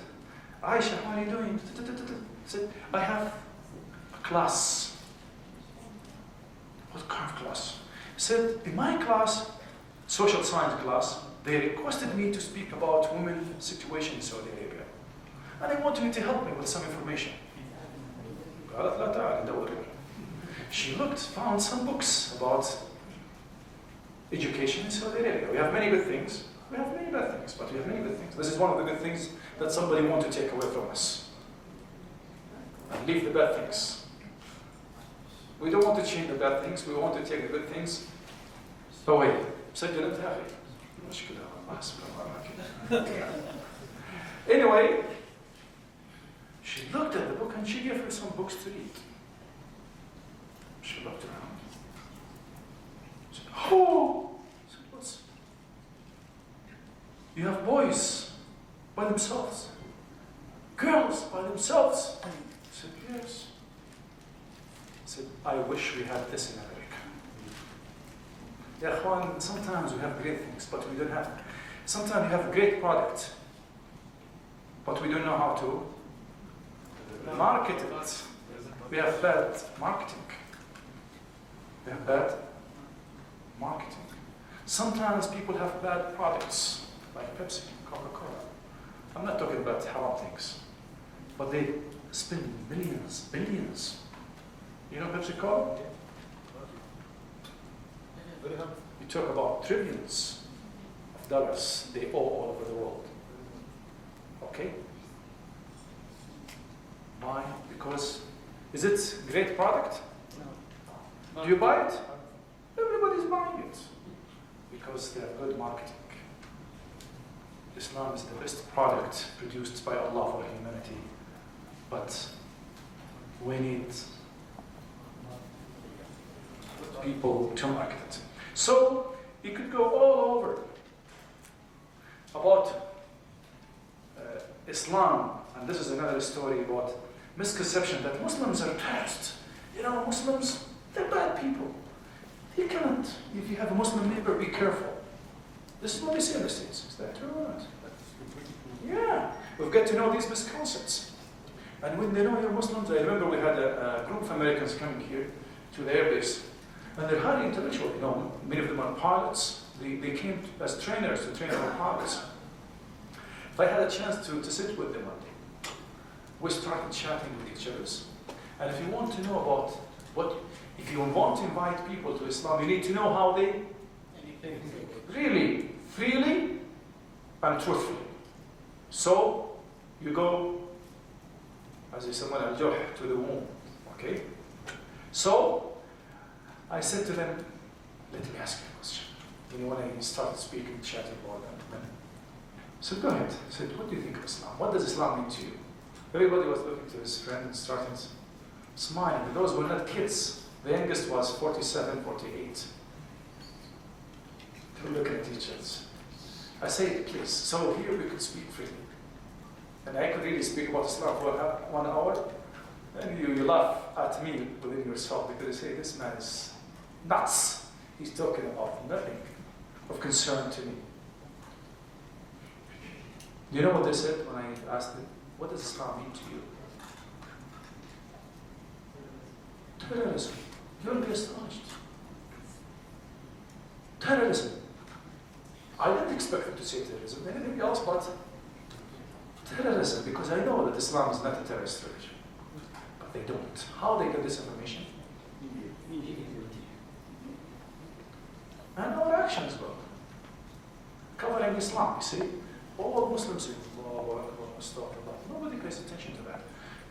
Aisha, how are you doing? Said, I have a class. What kind of class? Said, in my class, social science class, they requested me to speak about women's situation in Saudi Arabia. And they wanted me to help me with some information. She looked, found some books about education in Saudi Arabia. We have many good things. We have many bad things, but we have many good things. This is one of the good things that somebody wants to take away from us. And leave the bad things. We don't want to change the bad things, we want to take the good things away. Anyway, she looked at the book and she gave her some books to read. She looked around. She said, oh! I said, what's? You have boys by themselves, girls by themselves. I said, yes. I said, I wish we had this in America. Ya Ikhwan, sometimes we have great things, but we don't have. Sometimes we have a great product, but we don't know how to market it. We have bad marketing. We have bad marketing. Sometimes people have bad products, like Pepsi, Coca-Cola. I'm not talking about haram things, but they spend millions, billions. You know Pepsi Cola? You talk about trillions of dollars they owe all over the world. Okay? Why? Because, is it a great product? No. Do you buy it? Everybody's buying it. Because they have good marketing. Islam is the best product produced by Allah for humanity. But we need people to market it. So, you could go all over about Islam, and this is another story about misconception that Muslims are bad. You know, Muslims, they're bad people. You cannot, if you have a Muslim neighbor, be careful. This is what we see in the States. Is that true or not? Yeah, we've got to know these misconceptions. And when they know you're Muslims, I remember we had a group of Americans coming here to the airbase, and they're highly intellectual. You know, many of them are pilots. They came as trainers to train our pilots. If I had a chance to sit with them one day, we started chatting with each other. And if you want to know about if you want to invite people to Islam, you need to know how they really, freely, and truthfully. So, you go, as they say, to the womb. Okay? So, I said to them, let me ask you a question. You know, when I started speaking, chatting about them, so go ahead. I said, what do you think of Islam? What does Islam mean to you? Everybody was looking to his friend and starting smiling. Those were not kids. The youngest was 47, 48. They were looking at each other. I said, please, so here we could speak freely. And I could really speak about Islam for 1 hour. And you laugh at me within yourself because you say, this man is nuts. He's talking about nothing of concern to me. Do you know what they said when I asked them, what does Islam mean to you? Terrorism. You'll be astonished. Terrorism. I didn't expect them to say terrorism, anything else but terrorism, because I know that Islam is not a terrorist religion. But they don't. How they get this information? And our actions as well. Covering Islam, you see. All Muslims say, Allahu Akbar, Astaghfirullah. Nobody pays attention to that.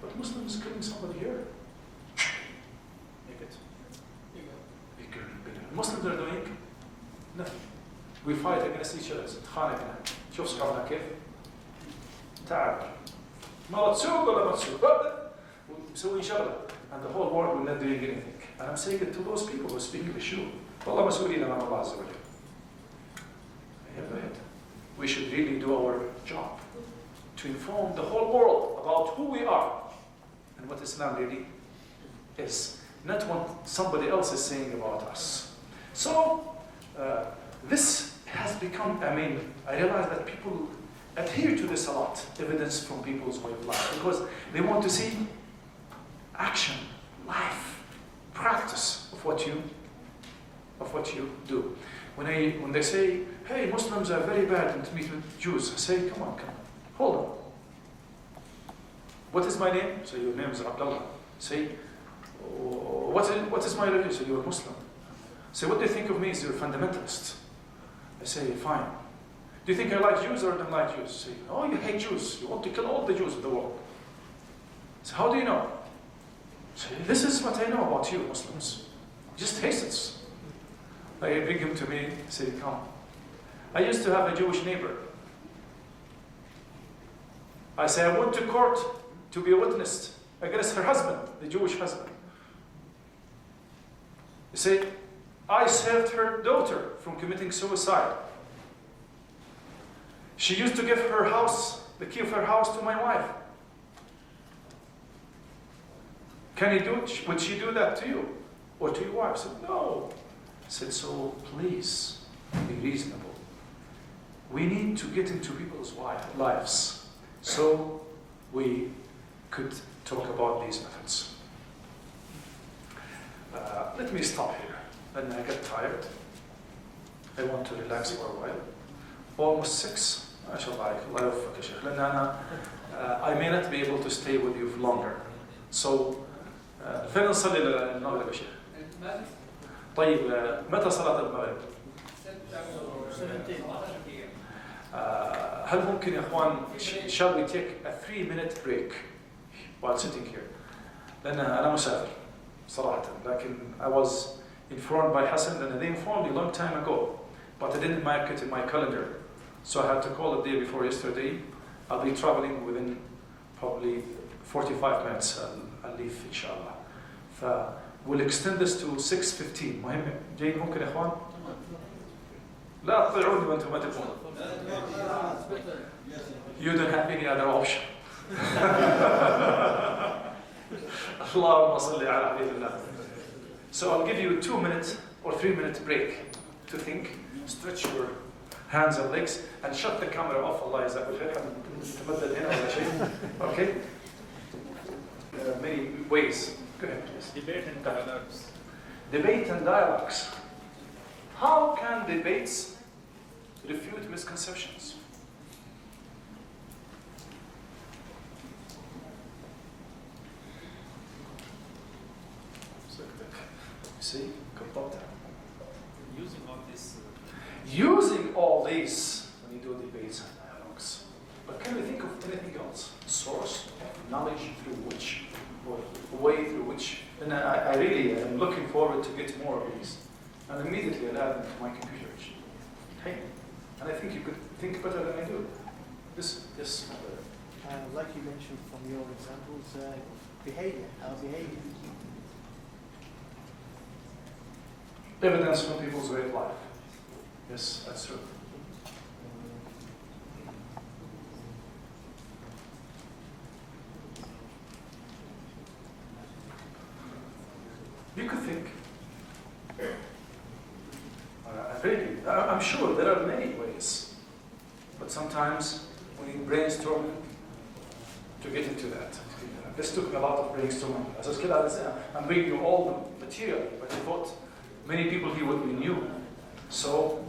But Muslims killing somebody here, make it bigger and bigger. Muslims are doing nothing. We fight against each other. خانقنا. شوف صحابنا كيف؟ تعال. ما تسوق ولا ما تسوق. مسوين شغلة. And the whole world will not doing anything. And I'm saying it to those people who speak English. والله مسؤولين أمام الله عز وجل. Go ahead. We should really do our job to inform the whole world about who we are and what Islam really is, not what somebody else is saying about us. So, this has become, I realize that people adhere to this a lot, evidence from people's way of life, because they want to see action, life, practice of what you do. When they say, hey, Muslims are very bad in meeting with Jews, I say, come on, hold on. What is my name? So your name is Abdullah. Say, what is my religion? So you're a Muslim. Say, what do you think of me? So you're a fundamentalist. I say, fine. Do you think I like Jews or don't like Jews? Say, oh, you hate Jews. You want to kill all the Jews in the world. So how do you know? Say, this is what I know about you, Muslims. Just taste it. I bring him to me, say, come. I used to have a Jewish neighbor. I say, I went to court to be a witness against her husband, the Jewish husband. You say, I saved her daughter from committing suicide. She used to give her house, the key of her house, to my wife. Would she do that to you? Or to your wife? I said, no. I said, so please, be reasonable. We need to get into people's lives. So we could talk about these methods. Let me stop here. Then I get tired. I want to relax for a while. Almost 6. ما شاء الله عليك. الله يوفقك يا شيخ. لأن أنا I may not be able to stay with you longer. So فين نصلي المغرب يا شيخ؟ طيب متى صلاة المغرب؟ هل ممكن يا اخوان shall we take a 3-minute break while sitting here؟ لأن أنا مسافر صراحة، لكن I was informed by Hassan and they informed me a long time ago, but I didn't mark it in my calendar, so I had to call the day before yesterday. I'll be traveling within probably 45 minutes. I'll leave inshallah. We'll extend this to 6:15. مهم جيد ممكن يا اخوان؟ لا تطيعوني وانتم ما تبغون. You don't have any other option. اللهم صل على حبيب الله. So I'll give you a 2-minute or 3-minute break to think, stretch your hands and legs, and shut the camera off. Allah يجزاك الخير. نتمدد هنا ولا شيء. Okay? There are many ways. Go ahead, please. Debate and dialogues. Debate and dialogues. How can debates refute misconceptions? See, using all these when you do debates and dialogues. But can we think of anything else? Source of knowledge through which, or way through which? And I really am looking forward to get more of these. And immediately I'll add them to my computer. Hey, and I think you could think better than I do. This. Like you mentioned from your examples, behavior, our behavior. Evidence from people's way of life. Yes, that's true. You could think. Really, I'm sure there are many ways, but sometimes we need brainstorming to get into that. This took me a lot of brainstorming. As I was kidding, I'm reading you all the material, but I thought many people here would be new. So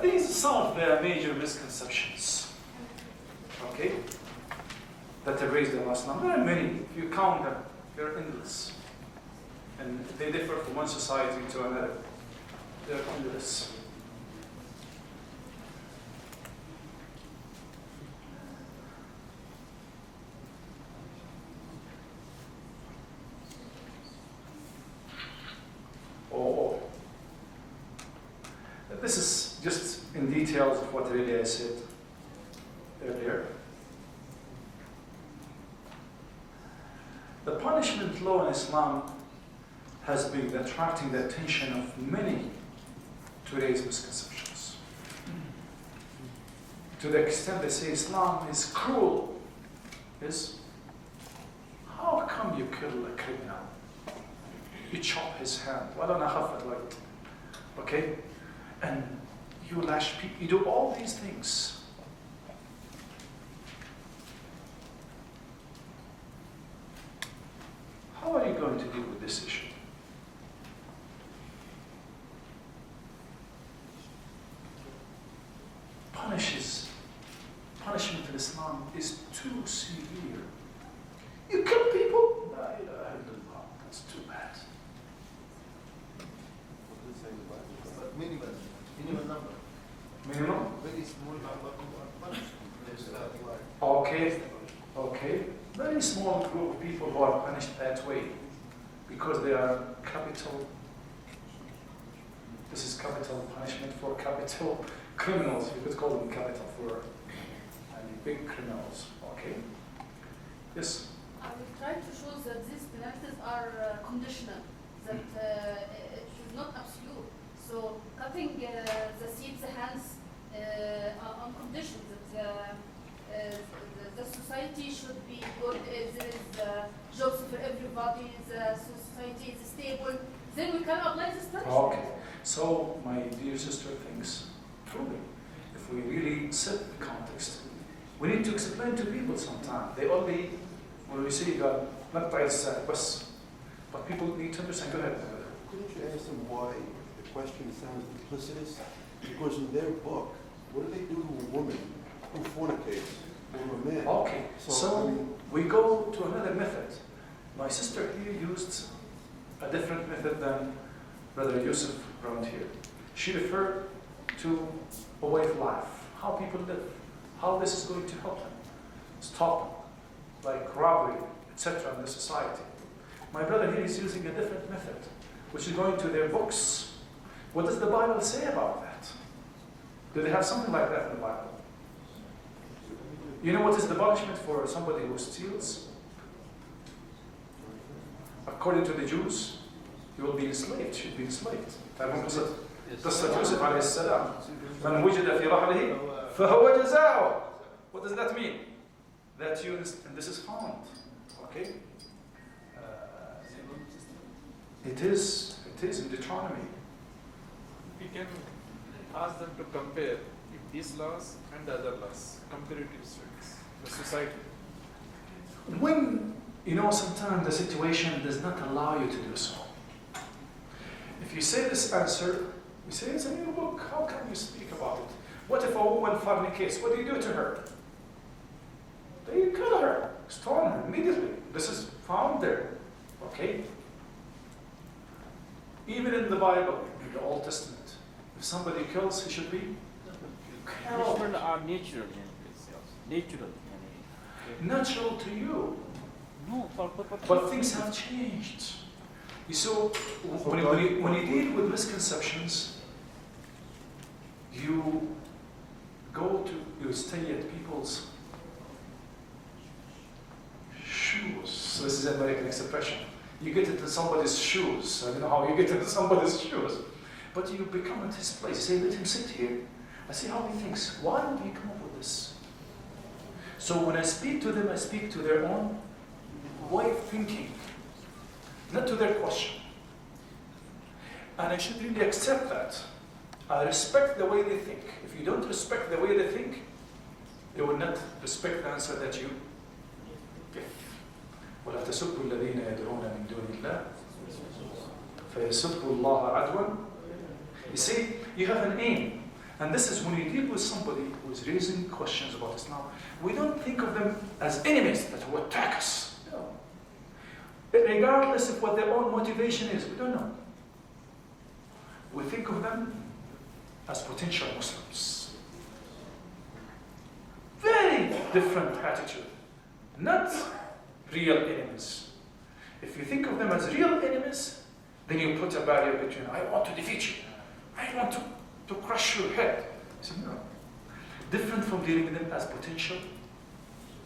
these are some of the major misconceptions, okay, that are raised in Islam. There are many. If you count them, they're endless. And they differ from one society to another. They're endless. Oh, this is just in details of what really I said earlier. The punishment law in Islam has been attracting the attention of many to raise misconceptions. To the extent they say Islam is cruel. Is how come you kill a criminal? You chop his hand. Okay? And you lash people. You do all these things. How are you going to deal with this issue? Punishment in Islam is too severe. You kill people? La ilaha illallah. That's too bad. Minimum number. Minimum? Very small number are punished. Okay. Very small group of people who are punished that way because they are capital. This is capital punishment for capital criminals. You could call them capital for big criminals. Okay. Yes. I will try to show that these penalties are conditional, that it is not absolute. So cutting the seeds hands on condition that the society should be good, there is jobs for everybody, the society is stable, then we can apply this punishment. Okay. So my dear sister thinks truly, if we really set the context. We need to explain to people sometimes. They only, when we say God, نقطع الساق بس. But people need to understand. Go ahead. Couldn't you ask them why the question sounds duplicitous? Because in their book, what do they do to a woman who fornicates or a man? Okay, so we go to another method. My sister here used a different method than Brother Yusuf around here. She referred to a way of life, how people live, how this is going to help them stop, like robbery, etc. in the society. My brother here is using a different method, which is going to their books. What does the Bible say about that? Do they have something like that in the Bible? You know what is the punishment for somebody who steals? According to the Jews, you will be enslaved, should be enslaved. قصة يوسف عليه السلام من وجد في رحله فهو جزاؤه. What does that mean? That you, and this is found, okay? It is in Deuteronomy. We can ask them to compare if these laws and the other laws, comparative studies, the society. When, sometimes the situation does not allow you to do so. If you say this answer, you say, it's in your book, how can you speak about it? What if a woman fornicates? What do you do to her? They kill her, stone her immediately. This is found there, okay? Even in the Bible, in the Old Testament, if somebody kills, he should be killed. Natural or natural? Natural. Natural to you. No, But things have changed. You saw, when you deal with misconceptions, you stay at people's shoes. So this is an American expression. You get into somebody's shoes. I don't know how you get into somebody's shoes. But you become at his place. You say, let him sit here. I see how he thinks. Why would he come up with this? So when I speak to them, I speak to their own way of thinking, not to their question. And I should really accept that. I respect the way they think. If you don't respect the way they think, they will not respect the answer that you give. ولا تسبوا الذين يدعون من دون الله فيسبوا الله عدوا. You see, you have an aim. And this is when you deal with somebody who is raising questions about Islam, we don't think of them as enemies that will attack us. No. Regardless of what their own motivation is, we don't know. We think of them as potential Muslims. Very different attitude. Not real enemies. If you think of them as real enemies, then you put a barrier between, I want to defeat you. I want to crush your head. So no. Different from dealing with them as potential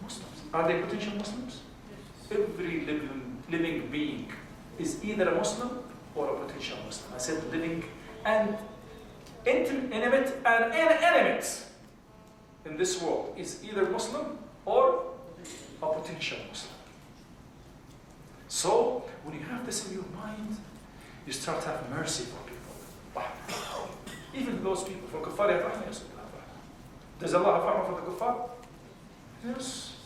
Muslims. Are they potential Muslims? Every living being is either a Muslim or a potential Muslim. I said living and inanimate and inanimate in this world is either Muslim or a potential Muslim. So when you have this in your mind, you start to have mercy for people. Even those people, for kuffar yafrahna, yes. Does Allah have rahmah for the kuffar? Yes.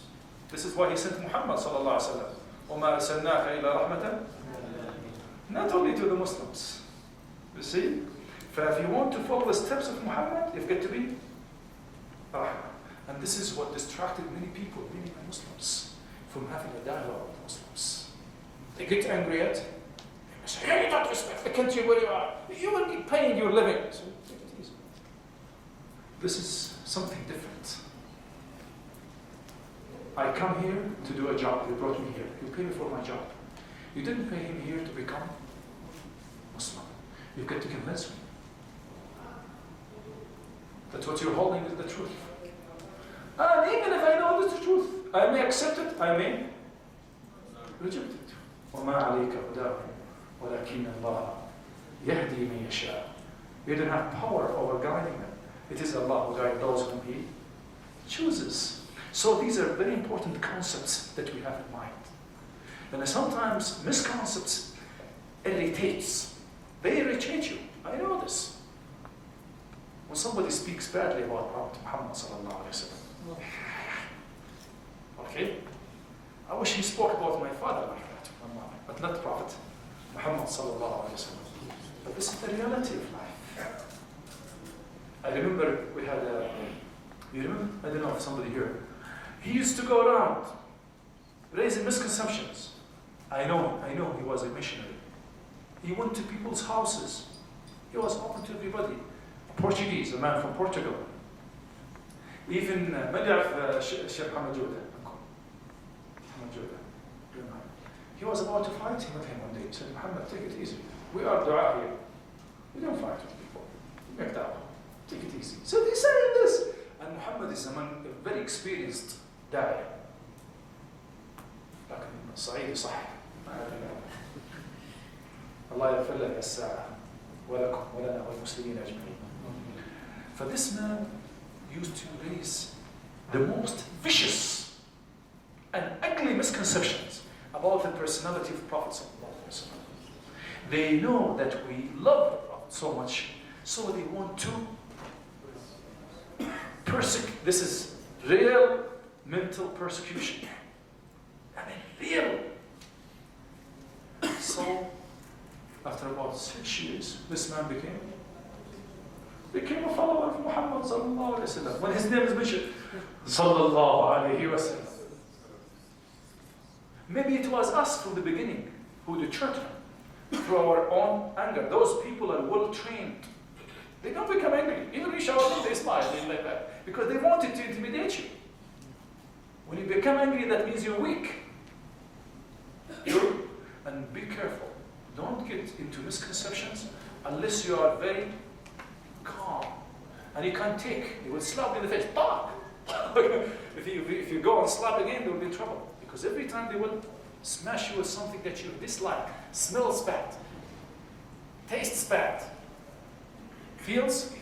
This is why He sent Muhammad sallallahu alaihi wasallam. وَمَا أَرْسَلْنَاكَ إِلَّا رَحْمَةً. Not only to the Muslims. You see? If you want to follow the steps of Muhammad, you've got to be rahmah. And this is what distracted many people, many Muslims, from having a dialogue with Muslims. They get angry at him. They say, you don't respect the country where you are. You will be paying your living. So take it easy. This is something different. I come here to do a job. You brought me here. You pay me for my job. You didn't pay him here to become Muslim. You've got to convince me that what you're holding is the truth. And even if I know it's the truth, I may accept it, I may reject it. وَمَا عَلَيْكَ هُدَاهُمْ وَلَكِنَّ اللَّهَ يَهْدِي مَن يَشَاءُ. You don't have power over guiding them. It is Allah who guides those whom He chooses. So these are very important concepts that we have in mind. And sometimes misconceptions irritates. They irritate you. I know this. when somebody speaks badly about Prophet Muhammad sallallahu alaihi wasallam. Okay? I wish he spoke about my father like that, but not Prophet Muhammad sallallahu alaihi wasallam. But this is the reality of life. I remember we had a, you remember? I don't know if somebody here. He used to go around raising misconceptions. I know he was a missionary. He went to people's houses. He was open to everybody. A Portuguese, a man from Portugal. Even, من يعرف الشيخ محمد جودة? محمد جودة. He was about to fight with him one day. He said, Muhammad, take it easy. We are dua here. We don't fight with people. We make da'wah. Take it easy. So he's saying this. And Muhammad is a very experienced داعية. لكن صعيدي صح. الله يغفر لنا الساعة ولكم ولنا والمسلمين أجمعين. For this man used to raise the most vicious and ugly misconceptions about the personality of Prophet sallallahu alaihi wasallam. They know that we love the Prophet so much, so they want to persecute. This is real mental persecution. I mean, real. So, after about 6 years, this man became a follower of Muhammad sallallahu alaihi wasallam. When his name is mentioned, sallallahu alaihi wasallam. Maybe it was us from the beginning who deterred him through our own anger. Those people are well trained. They don't become angry. Even if you shout them, they smile, they like that. Because they wanted to intimidate you. When you become angry, that means you're weak. And be careful. Don't get into misconceptions unless you are very calm. And you can't take. You will slap in the face. Bah! if you go and slap again, there will be trouble. Because every time they will smash you with something that you dislike, smells bad, tastes bad, feels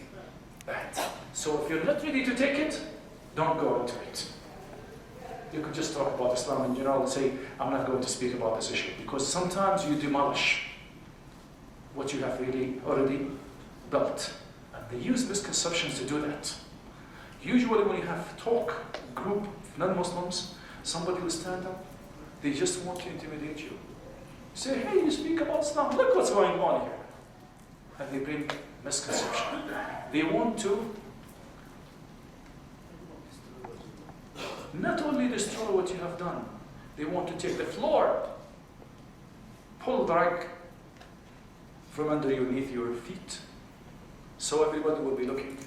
bad. So if you're not ready to take it, don't go into it. You could just talk about Islam in general and say, I'm not going to speak about this issue. Because sometimes you demolish what you have really already built. And they use misconceptions to do that. Usually when you have talk group of non-Muslims, somebody will stand up, they just want to intimidate you. Say, hey, you speak about Islam, look what's going on here. And they bring misconception. They want to not only destroy what you have done, they want to take the floor, pull the rug from underneath your feet, so everybody will be looking.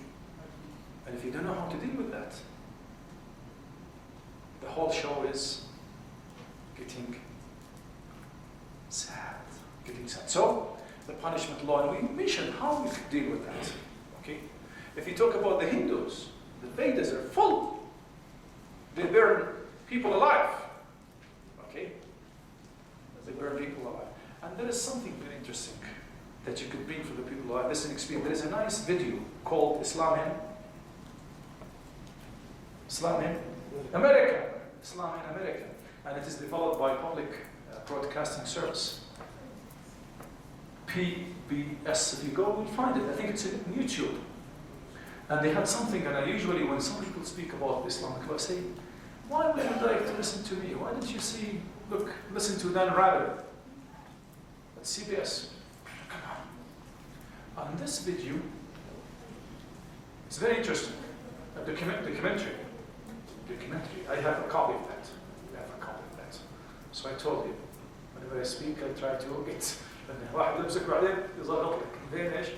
And if you don't know how to deal with that, the whole show is getting sad. So, the punishment law, and we mentioned how we could deal with that. Okay? If you talk about the Hindus, the Vedas are full. They burn people alive. Okay? They burn people alive. And there is something very interesting that you could bring for the people alive. This is an experience. There is a nice video called Islam in America. Islam in America. And it is developed by Public Broadcasting Service. PBS. If you go, you'll find it. I think it's in YouTube. And they had something, and I usually, when some people speak about Islamic law, I say, why would you like to listen to me? Why didn't you listen to Dan Rather at CBS? Come on. On this video, it's very interesting. A documentary. I have a copy of that. So I told you, whenever I speak, I try to get واحد يمسك بعدين يضغط لك فين ايش؟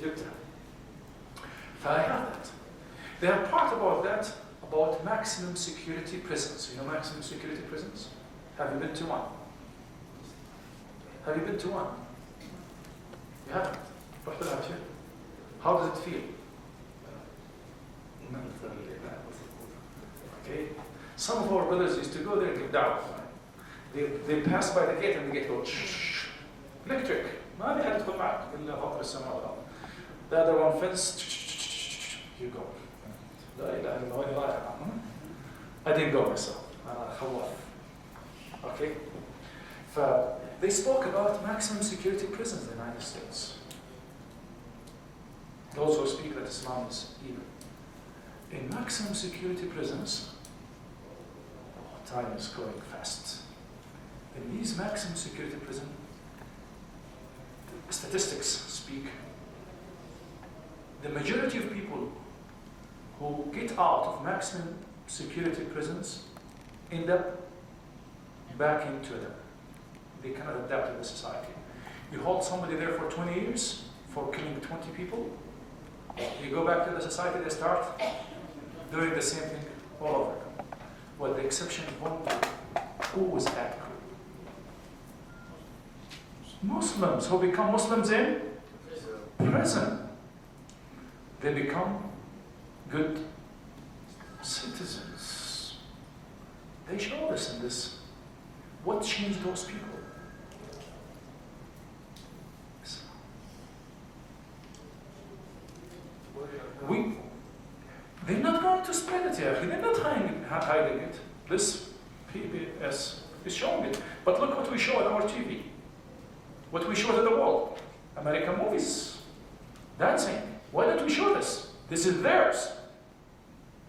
جبتها. I have that. They have part about that, about maximum security prisons. You know maximum security prisons? Have you been to one? Have you been to one? You haven't? How does it feel? Okay. Some of our brothers used to go there and give da'wah. They pass by the gate and they get go electric. ما في حد يدخل معك إلا فوق السماء والأرض. The other one fence. You go. لا إله إلا الله رايح. I didn't go myself. خواف. Okay. They spoke about maximum security prisons in the United States. those who speak that Islam is evil. In maximum security prisons, time is going fast. In these maximum security prisons, statistics speak, the majority of people who get out of maximum security prisons end up back into them. They cannot adapt to the society. You hold somebody there for 20 years for killing 20 people, you go back to the society, they start doing the same thing all over again, with the exception of one group. Who was that group? Muslims who become Muslims in prison. They become good citizens. They show us in this. What changed those people? They're not going to spread it here. They're not hiding it. This PBS is showing it. But look what we show on our TV. What we show to the world. American movies. Dancing. Why don't we show this? This is theirs.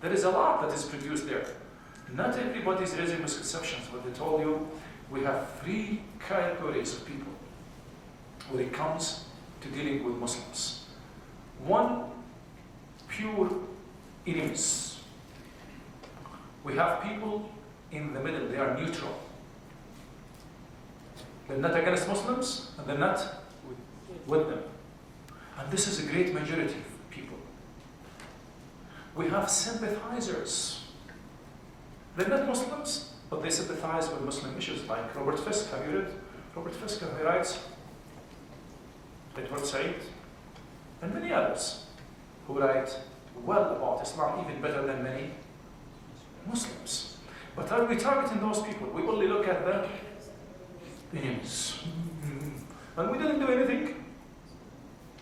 There is a lot that is produced there. Not everybody is raising misconceptions. What they told you, we have 3 categories of people when it comes to dealing with Muslims. 1, pure enemies. We have people in the middle, they are neutral. They're not against Muslims, and they're not with them. And this is a great majority of people. We have sympathizers. They're not Muslims, but they sympathize with Muslim issues, like Robert Fisk. Have you read Robert Fisk? He writes, Edward Said, and many others who write well about Islam, even better than many Muslims. But are we targeting those people? We only look at the enemies. And we didn't do anything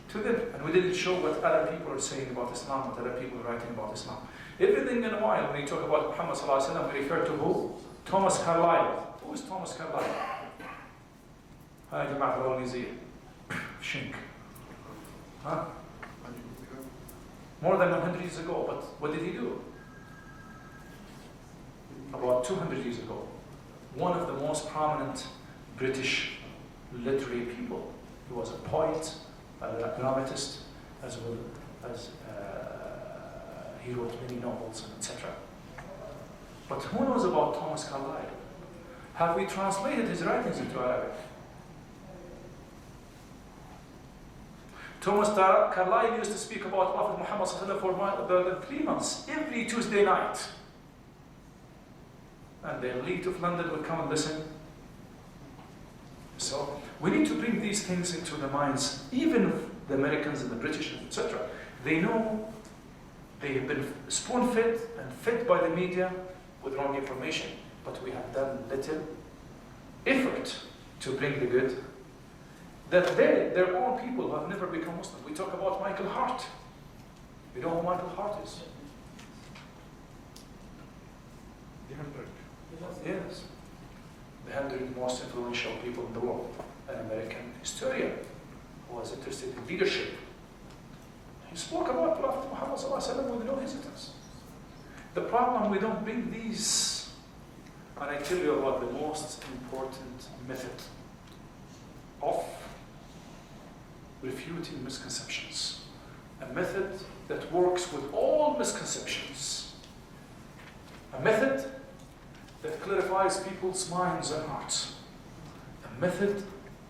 to them. And we didn't show what other people are saying about Islam, what other people are writing about Islam. Everything in a while, when we talk about Muhammad sallallahu alaihi wasallam, we refer to who? Thomas Carlyle. Who is Thomas Carlyle? Hi, Jama'at al-Awliziyya. Shink. Huh? More than 100 years ago, but what did he do? About 200 years ago, one of the most prominent British literary people. He was a poet, a dramatist, as well as he wrote many novels, etc. But who knows about Thomas Carlyle? Have we translated his writings into Arabic? Thomas Carlyle used to speak about Prophet Muhammad for more than 3 months, every Tuesday night. And the elite of London would come and listen. So we need to bring these things into the minds, even of the Americans and the British, etc. They know they have been spoon-fed and fed by the media with wrong information, but we have done little effort to bring the good. That their own people who have never become Muslim. We talk about Michael Hart. You know who Michael Hart is? The 100. Yes. The 100 most influential people in the world. An American historian who was interested in leadership. He spoke about Prophet Muhammad with no hesitance. The problem, we don't bring these. And I tell you about the most important method of refuting misconceptions. A method that works with all misconceptions. A method that clarifies people's minds and hearts. A method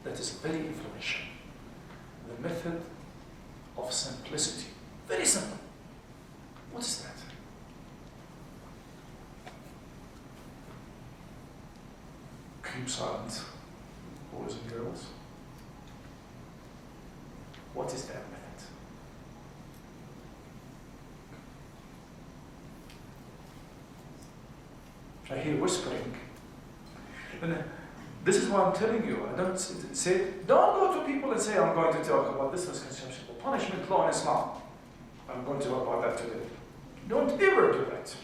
that is very influential. The method of simplicity. Very simple. What is that? Keep silent, boys and girls. What is that method? I hear whispering. And this is why I'm telling you. I don't say, don't go to people and say, I'm going to talk about this misconception, the punishment law in Islam. I'm going to talk about that today. Don't ever do that.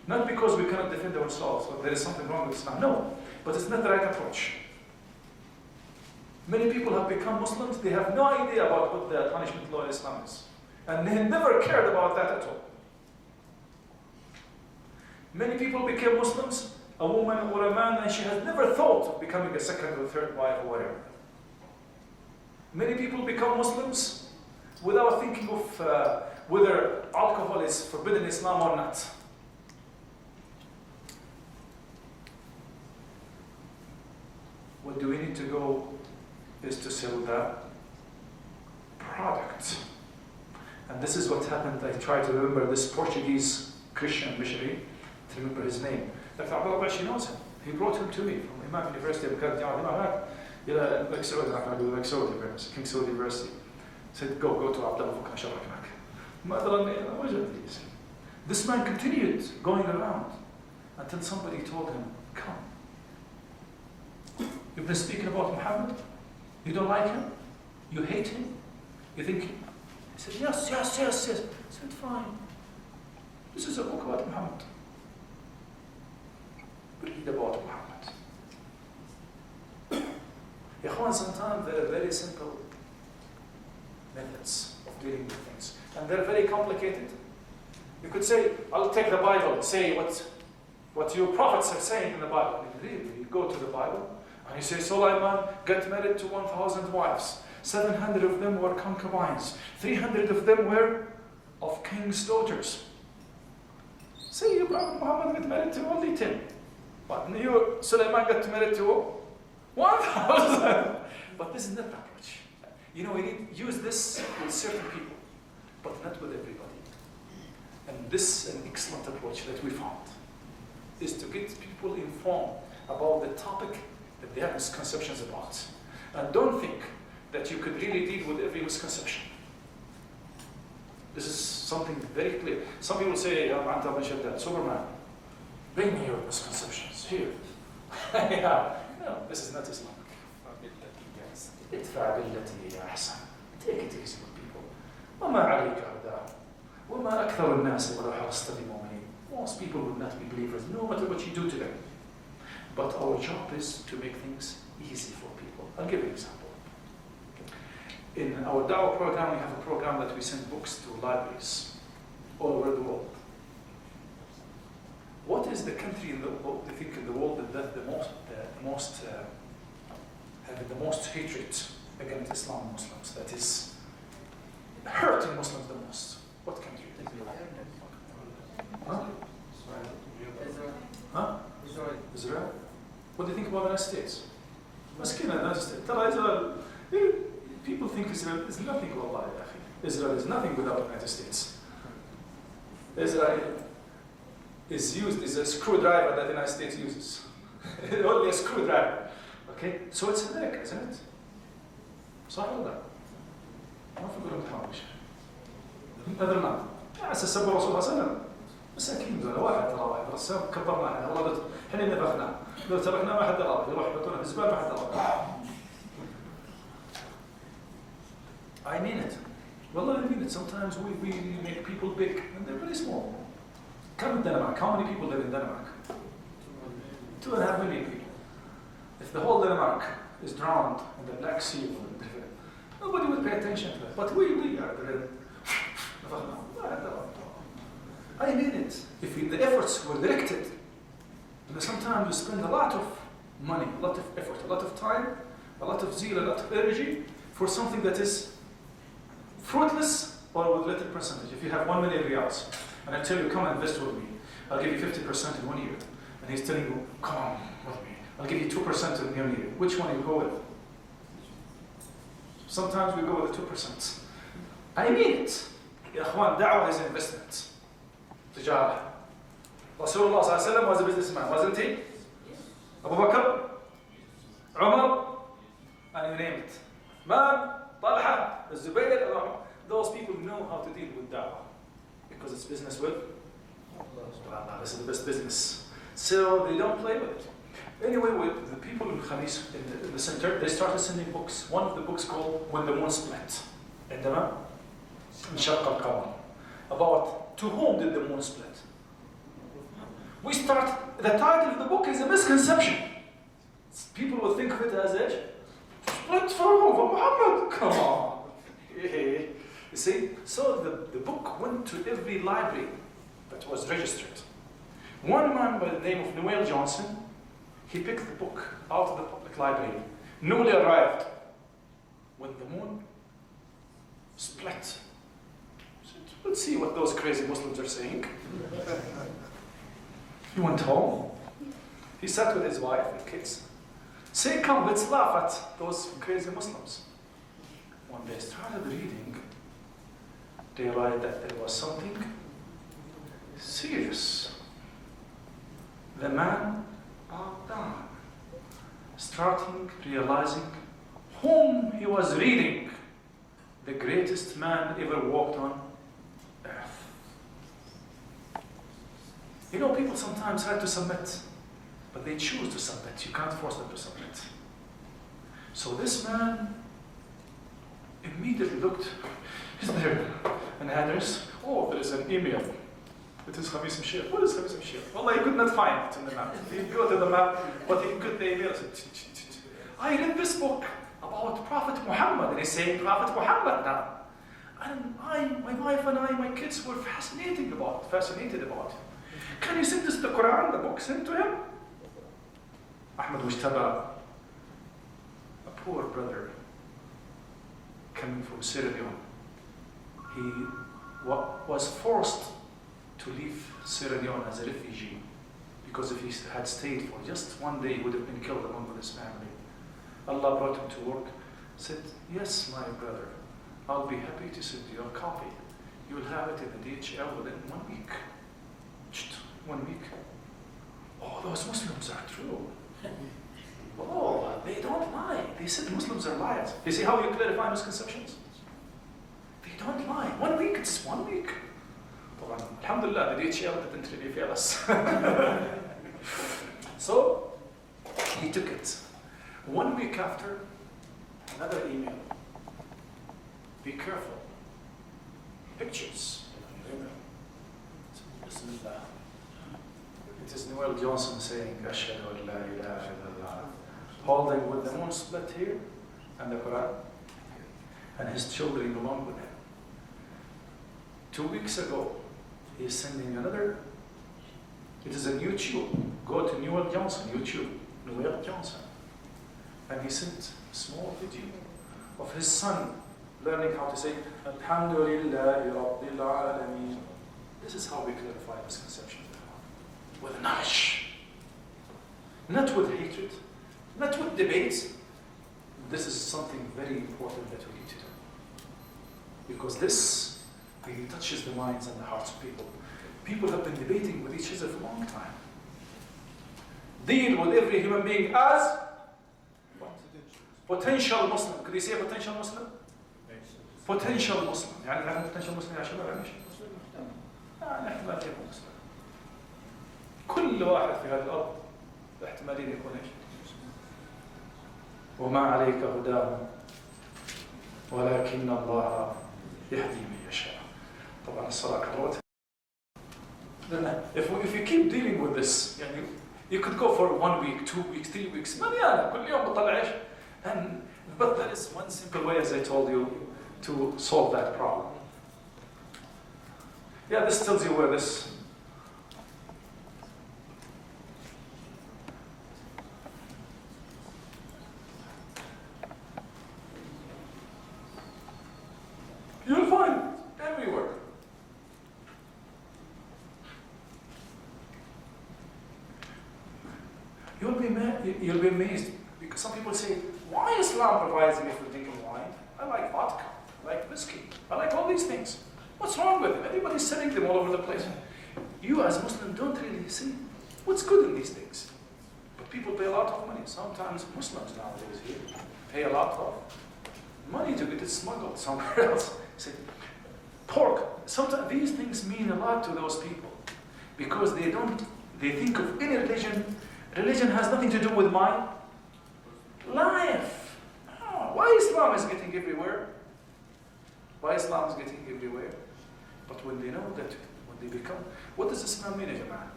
Not because we cannot defend ourselves or there is something wrong with Islam. No, but it's not the right approach. Many people have become Muslims, they have no idea about what the punishment law in Islam is. And they never cared about that at all. Many people became Muslims, a woman or a man, and she has never thought of becoming a second or third wife or whatever. Many people become Muslims without thinking of whether alcohol is forbidden in Islam or not. What do we need to go is to sell the product. And this is what happened. I try to remember this Portuguese Christian missionary, to remember his name. Dr. Abdullah Hadi, she knows him. He brought him to me from Imam University of King Saud University. He said, go to Abdullah. This man continued going around until somebody told him, come. You've been speaking about Muhammad? You don't like him? You hate him? You think? He said, yes. I said, fine. This is a book about Muhammad. Read about Muhammad. Sometimes there are very simple methods of dealing with things. And they're very complicated. You could say, I'll take the Bible, say what your prophets are saying in the Bible. And really, you go to the Bible, and you say, Solomon got married to 1,000 wives. 700 of them were concubines. 300 of them were of king's daughters. Say your Prophet Muhammad got married to only 10. But you, Solomon got married to 1,000. But this is not the approach. We need to use this with certain people, but not with everybody. And this is an excellent approach that we found, is to get people informed about the topic that they have misconceptions about. And don't think that you could really deal with every misconception. This is something very clear. Some people say, Superman, bring me your misconceptions here. Yeah. No, this is not Islamic. ادفع بالتي هي أحسن. Take it easy with people. وما عليك هداهم. وما أكثر الناس ولو حرصت بمؤمنين. Most people will not be believers, no matter what you do to them. But our job is to make things easy for people. I'll give you an example. In our Da'wah program, we have a program that we send books to libraries all over the world. What is the country in the world, I think, in the world that having the most hatred against Islam and Muslims, that is hurting Muslims the most? What country? Huh? Huh? Israel? What do you think about the United States? Maskina, the United States. Israel, people think Israel is nothing, wallahi, Israel is nothing without the United States. Israel is used as a screwdriver that the United States uses. Only a screwdriver. Okay? So it's America, isn't it? صح ولا لا؟ ما في كلام تحاوش. هذا المعنى. على سبب الرسول صلى الله عليه وسلم. مساكين دول واحد ترى واحد رسام كبرنا احنا والله احنا نفخنا. لو تركنا ما حد راضي يروح يحطونا في الزباله ما حد راضي. I mean it. Well, I mean it. Sometimes we make people big and they're very small. Come in Denmark. How many people live in Denmark? 2.5 million people. If the whole Denmark is drowned in the Black Sea, nobody will pay attention to that. But we are there. I mean it. If the efforts were directed, and sometimes we spend a lot of money, a lot of effort, a lot of time, a lot of zeal, a lot of energy for something that is fruitless or with little percentage. If you have 1 million riyals, and I tell you, come and invest with me, I'll give you 50% in 1 year. And he's telling you, come on with me, I'll give you 2% in 1 year. Which one you go with? Sometimes we go with the 2%. I mean it. Ya Akhwan, da'wah is investment. Tijara. Rasulullah sallallahu alayhi wa sallam was a businessman, wasn't he? Abu Bakr, Umar, and you name it. Man, Talha, Zubayr, those people know how to deal with da'wah. Because it's business with Allah. This is the best business. So they don't play with it. Anyway, with the people in Khamis, in the center, they started sending books. One of the books called When the Moon Split. عندما انشق القمر. About to whom did the moon split? We start, the title of the book is a misconception. People will think of it as a split for Muhammad. Come on. You see? So the book went to every library that was registered. One man by the name of Noel Johnson, he picked the book out of the public library, newly arrived, when the moon split. He said, let's see what those crazy Muslims are saying. He went home. He sat with his wife and kids. Say, come, let's laugh at those crazy Muslims. When they started reading, they realized that there was something serious. The man bowed down, starting realizing whom he was reading. The greatest man ever walked on earth. You know, people sometimes try to submit, but they choose to submit. You can't force them to submit. So this man immediately looked, is there an address? Oh, there is an email. It is Khamis Mshir. What is Khamis Mshir? Well, I could not find it in the map. He go to the map, but he got the email. I read this book about Prophet Muhammad, and he's saying Prophet Muhammad now. And my wife and I, my kids were fascinated about it. Can you send us the Quran, the book sent to him? Ahmed Mujtaba, a poor brother coming from Sierra Leone. He was forced to leave Sierra Leone as a refugee, because if he had stayed for just one day, he would have been killed along with his family. Allah brought him to work, said, yes, my brother, I'll be happy to send you a copy. You'll have it in the DHL within 1 week. 1 week. Oh, those Muslims are true. Oh, they don't lie. They said Muslims are liars. You see how you clarify misconceptions? They don't lie. 1 week, it's 1 week. طبعا alhamdulillah, the DHL didn't really fail us. So he took it. 1 week after, another email. Be careful. Pictures. Bismillah. It is Noel Johnson saying, Ashhadu an la ilaha illallah, holding with the moon split here and the Quran, and his children along with him. 2 weeks ago, he is sending another. It is on YouTube. Go to Noel Johnson, YouTube, Noel Johnson. And he sent a small video of his son learning how to say, Alhamdulillahi Rabbil Alameen. This is how we clarify misconceptions. With knowledge. Not with hatred. Not with debates. This is something very important that we need to do. Because this really touches the minds and the hearts of people. People have been debating with each other for a long time. Deal with every human being as potential Muslim. Could you say potential Muslim? Potential Muslim. يعني نحن potential Muslim يا شباب ولا مش؟ نحن ما فينا مسلم. كل واحد في هذه الأرض احتمالين يكون ايش؟ وما عليك هداهم ولكن الله يهدي من يشاء. طبعا الصلاة كبرت. If you keep dealing with this, يعني you could go for 1 week, 2 weeks, 3 weeks. مليانة كل يوم بطلع ايش؟ But there is one simple way, as I told you, to solve that problem. Yeah, this tells you where this. You'll find everywhere. You'll be amazed, because some people say, why Islam provides me for drinking wine? I like vodka, I like whiskey, I like all these things. What's wrong with them? Everybody's selling them all over the place. You as Muslim don't really see what's good in these things. But people pay a lot of money. Sometimes Muslims nowadays here pay a lot of money to get it smuggled somewhere else. Say, pork. Sometimes these things mean a lot to those people, because they think of any religion. Religion has nothing to do with my life. Oh, why Islam is getting everywhere? Why Islam is getting everywhere? But when they know that, when they become, what does Islam mean, Jama'ah?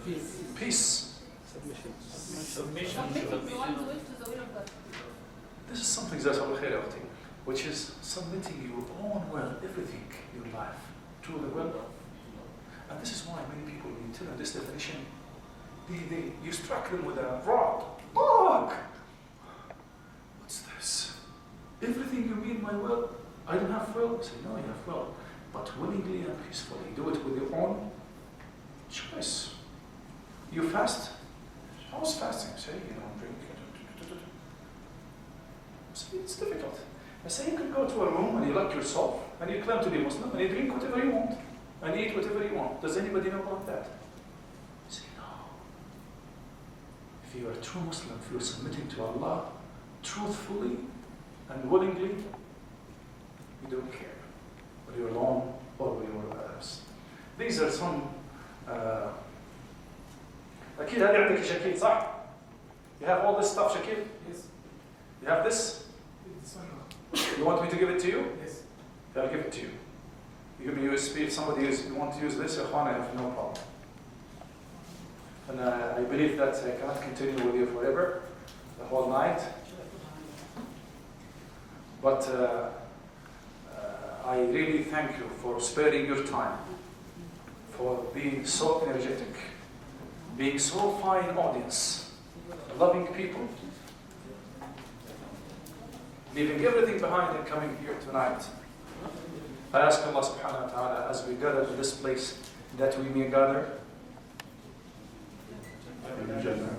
Peace. Peace. Submission. Submitting to one's will to the will of God. This is something that's which is submitting your own will, everything, your life, to the will. And this is why many people, when you tell them this definition, you struck them with a rod. Dog! What's this? Everything you mean my will? I don't have will. I say, no, you have will. But willingly and peacefully. Do it with your own choice. You fast? I was fasting. Say, you don't drink. See, it's difficult. I say you can go to a room and you lock yourself and you claim to be Muslim and you drink whatever you want and eat whatever you want. Does anybody know about that? I say, no. If you are a true Muslim, if you are submitting to Allah truthfully and willingly, you don't care whether you're alone or whether you're with others. These are some أكيد هذه عندك شكيل صح؟ You have all this stuff شكيل? Yes. You have this? This one. You want me to give it to you? Yes. I'll give it to you. You give me USB. If somebody you want to use this, I have no problem. And I believe that I cannot continue with you forever, the whole night. But I really thank you for sparing your time, for being so energetic, being so fine audience, loving people, leaving everything behind and coming here tonight. I ask Allah subhanahu wa ta'ala as we gather to this place that we may gather in Jannah,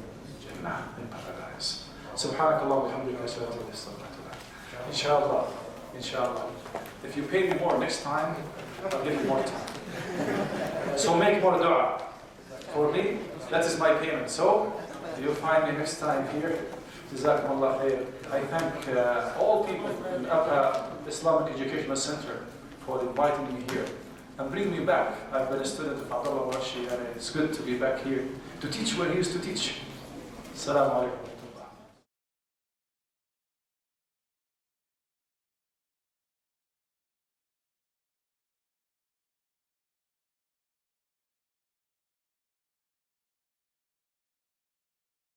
in paradise. Subhanakallah wa bihamdika ashhadu an la ilaha illa anta. Inshallah, inshallah. If you pay me more next time, I'll give you more time. So make more dua for me. That is my payment. So you'll find me next time here. Jazakumullah khair. I thank all people in Ba'abha Islamic Educational Center for inviting me here and bring me back. I've been a student of Abdullah Hadi and it's good to be back here to teach where he used to teach. Assalamu alaikum.